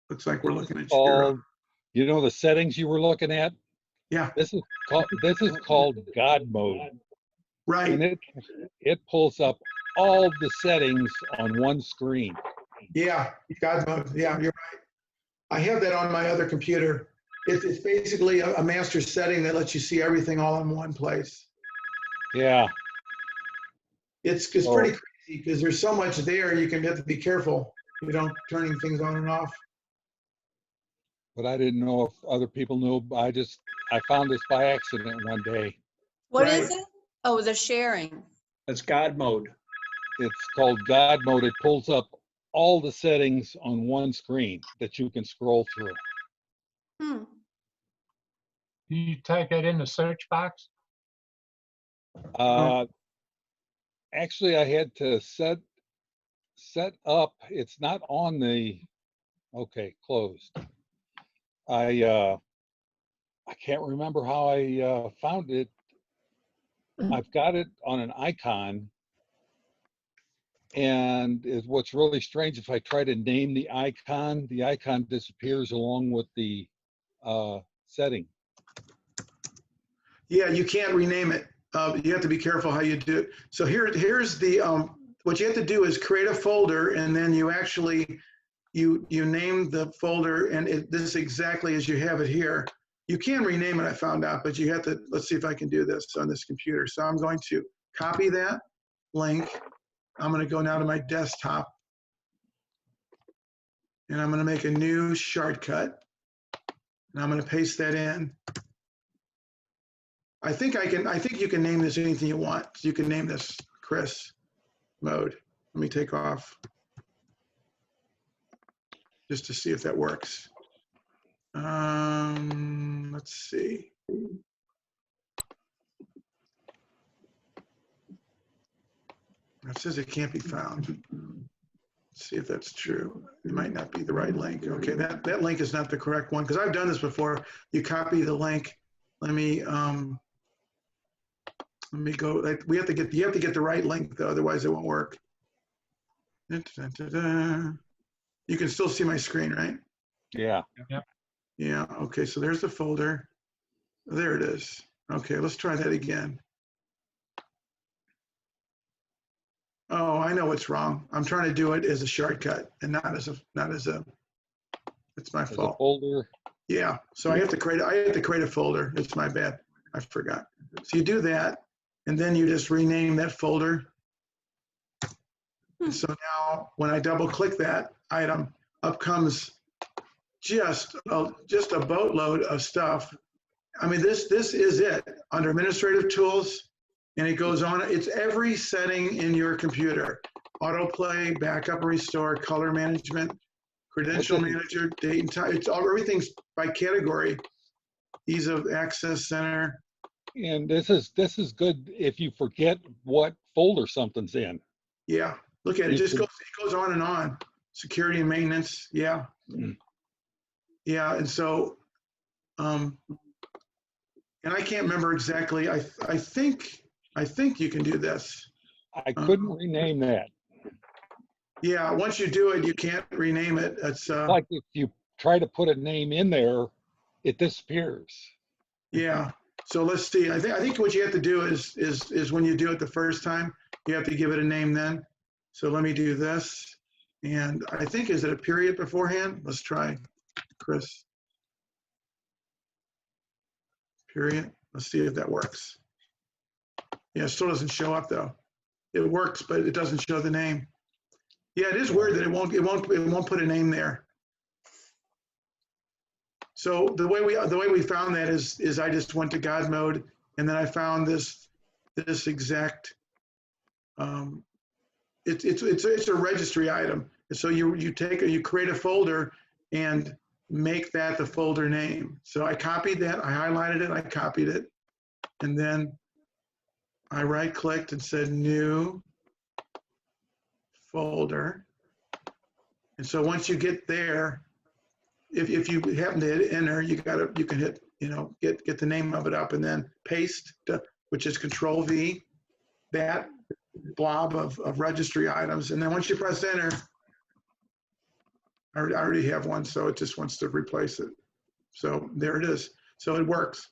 looks like we're looking at your, you know, the settings you were looking at? Yeah. This is called God mode. Right. And it pulls up all the settings on one screen. Yeah, God mode. Yeah, you're right. I have that on my other computer. It's basically a master setting that lets you see everything all in one place. Yeah. It's pretty crazy because there's so much there. You have to be careful, turning things on and off. But I didn't know if other people knew. I found this by accident one day. What is it? Oh, the sharing. That's God mode. It's called God mode. It pulls up all the settings on one screen that you can scroll through. Do you type that in the search box? Actually, I had to set up. It's not on the. Okay, closed. I can't remember how I found it. I've got it on an icon, and what's really strange, if I try to name the icon disappears along with the setting. Yeah, you can't rename it. You have to be careful how you do it. So here's the what you have to do is create a folder, and then you actually you name the folder, and this is exactly as you have it here. You can rename it, I found out, but you have to. Let's see if I can do this on this computer. So I'm going to copy that link. I'm going to go now to my desktop, and I'm going to make a new shortcut, and I'm going to paste that in. I think you can name this anything you want. So you can name this Chris mode. Let me take off just to see if that works. Let's see. It says it can't be found. Let's see if that's true. It might not be the right link. Okay, that link is not the correct one because I've done this before. You copy the link. Let me go. You have to get the right link though, otherwise it won't work. You can still see my screen, right? Yeah. Yep. Yeah. Okay. So there's the folder. There it is. Okay. Let's try that again. Oh, I know what's wrong. I'm trying to do it as a shortcut and not as a. It's my fault. As a folder. Yeah. So I have to create a folder. It's my bad. I forgot. So you do that, and then you just rename that folder. And so now when I double click that item, up comes just a boatload of stuff. I mean, this is it under administrative tools, and it goes on. It's every setting in your computer: autoplay, backup, restore, color management, credential manager, date and time. Everything's by category. Ease of access center. And this is good if you forget what folder something's in. Yeah. Look at it. It goes on and on. Security and maintenance. Yeah. Yeah. And so, and I can't remember exactly. I think you can do this. I couldn't rename that. Yeah. Once you do it, you can't rename it. It's like if you try to put a name in there, it disappears. Yeah. So let's see. I think what you have to do is when you do it the first time, you have to give it a name then. So let me do this. And I think, is it a period beforehand? Let's try, Chris. period. Let's see if that works. Yeah, it still doesn't show up though. It works, but it doesn't show the name. Yeah, it is weird that it won't put a name there. So the way we found that is I just went to God mode, and then I found this exact. It's a registry item. So you create a folder and make that the folder name. So I copied that, I highlighted it, I copied it, and then I right-clicked and said new folder. And so once you get there, if you happen to hit enter, you can hit, get the name of it up and then paste, which is Control V, that blob of registry items. And then once you press enter, I already have one, so it just wants to replace it. So there it is. So it works.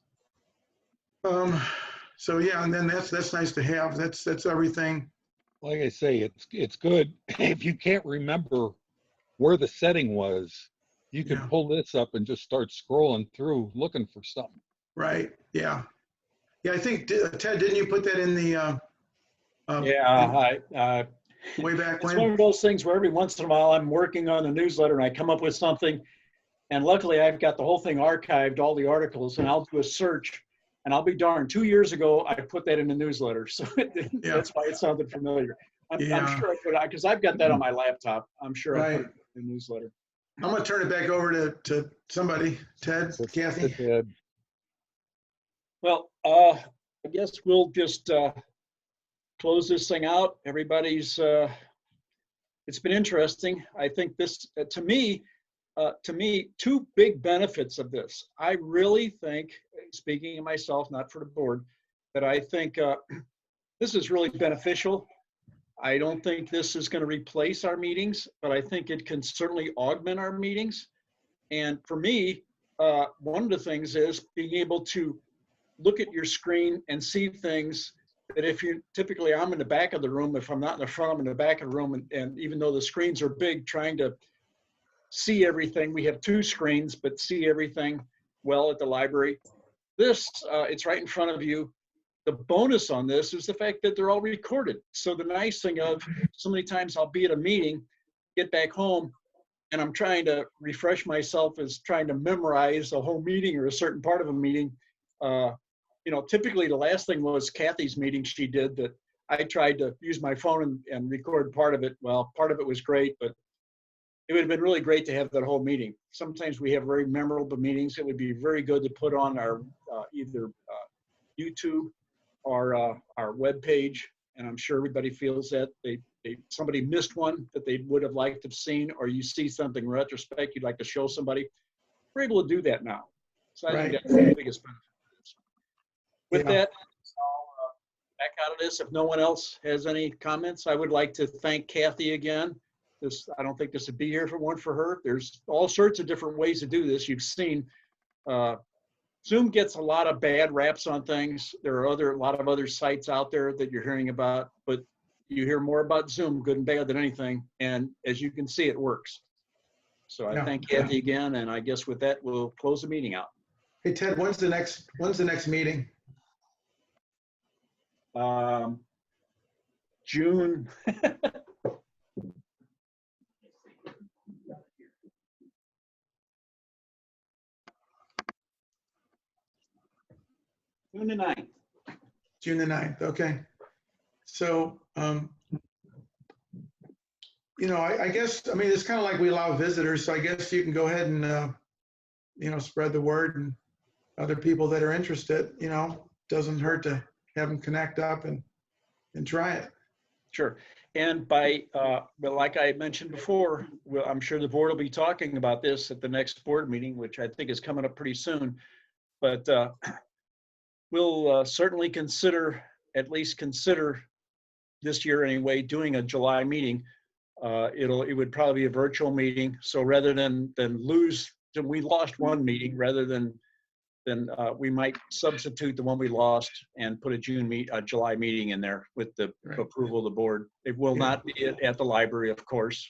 So yeah, and then that's nice to have. That's everything. Like I say, it's good. If you can't remember where the setting was, you can pull this up and just start scrolling through looking for something. Right. Yeah. Yeah. I think Ted, didn't you put that in the? Yeah. Way back it's when. one of those things where every once in a while I'm working on a newsletter and I come up with something, and luckily I've got the whole thing archived, all the articles, and I'll do a search, and I'll be darned. 2 years ago, I put that in the newsletter, so that's why it sounded familiar. I'm sure I put it, because I've got that on my laptop. I'm sure I put it in the newsletter. I'm going to turn it back over to somebody, Ted, Kathy. Ted. Well, I guess we'll just close this thing out. Everybody's, it's been interesting. I think this, to me, two big benefits of this. I really think, speaking of myself, not for the board, that I think this is really beneficial. I don't think this is going to replace our meetings, but I think it can certainly augment our meetings. And for me, one of the things is being able to look at your screen and see things that if you typically, I'm in the back of the room. If I'm not in the front, I'm in the back of the room. And even though the screens are big, trying to see everything, we have two screens, but see everything well at the library. This, it's right in front of you. The bonus on this is the fact that they're all recorded. So the nice thing of so many times I'll be at a meeting, get back home, and I'm trying to refresh myself as trying to memorize a whole meeting or a certain part of a meeting. Typically the last thing was Kathy's meeting she did that I tried to use my phone and record part of it. Well, part of it was great, but it would have been really great to have that whole meeting. Sometimes we have very memorable meetings. It would be very good to put on our either YouTube or our webpage, and I'm sure everybody feels that somebody missed one that they would have liked to have seen, or you see something in retrospect you'd like to show somebody. We're able to do that now. So I think that's the biggest benefit. With that, I'll back out of this. If no one else has any comments, I would like to thank Kathy again. I don't think this would be here if it weren't for her. There's all sorts of different ways to do this. You've seen Zoom gets a lot of bad raps on things. There are a lot of other sites out there that you're hearing about, but you hear more about Zoom, good and bad, than anything. And as you can see, it works. So I thank Kathy again, and I guess with that, we'll close the meeting out. Hey Ted, when's the next meeting? June. June the 9th. June the 9th, okay. So, I guess, it's kind of like we allow visitors, so I guess you can go ahead and, spread the word, and other people that are interested, doesn't hurt to have them connect up and try it. Sure. And but like I mentioned before, I'm sure the board will be talking about this at the next board meeting, which I think is coming up pretty soon. But we'll certainly at least consider this year anyway, doing a July meeting. It would probably be a virtual meeting. So rather than we lost one meeting, rather than we might substitute the one we lost and put a July meeting in there with the approval of the board. It will not be at the library, of course.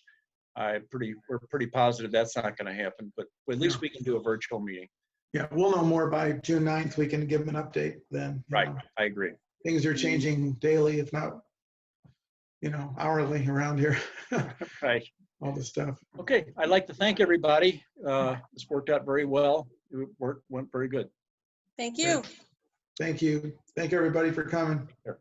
We're pretty positive that's not going to happen, but at least we can do a virtual meeting. Yeah, we'll know more by June 9th. We can give them an update then. you Right, know. I agree. Things are changing daily, if not, hourly around here. Right. All the stuff. Okay, I'd like to thank everybody. This worked out very well. It went very good. Thank you. Thank you. Thank everybody for coming. Sure.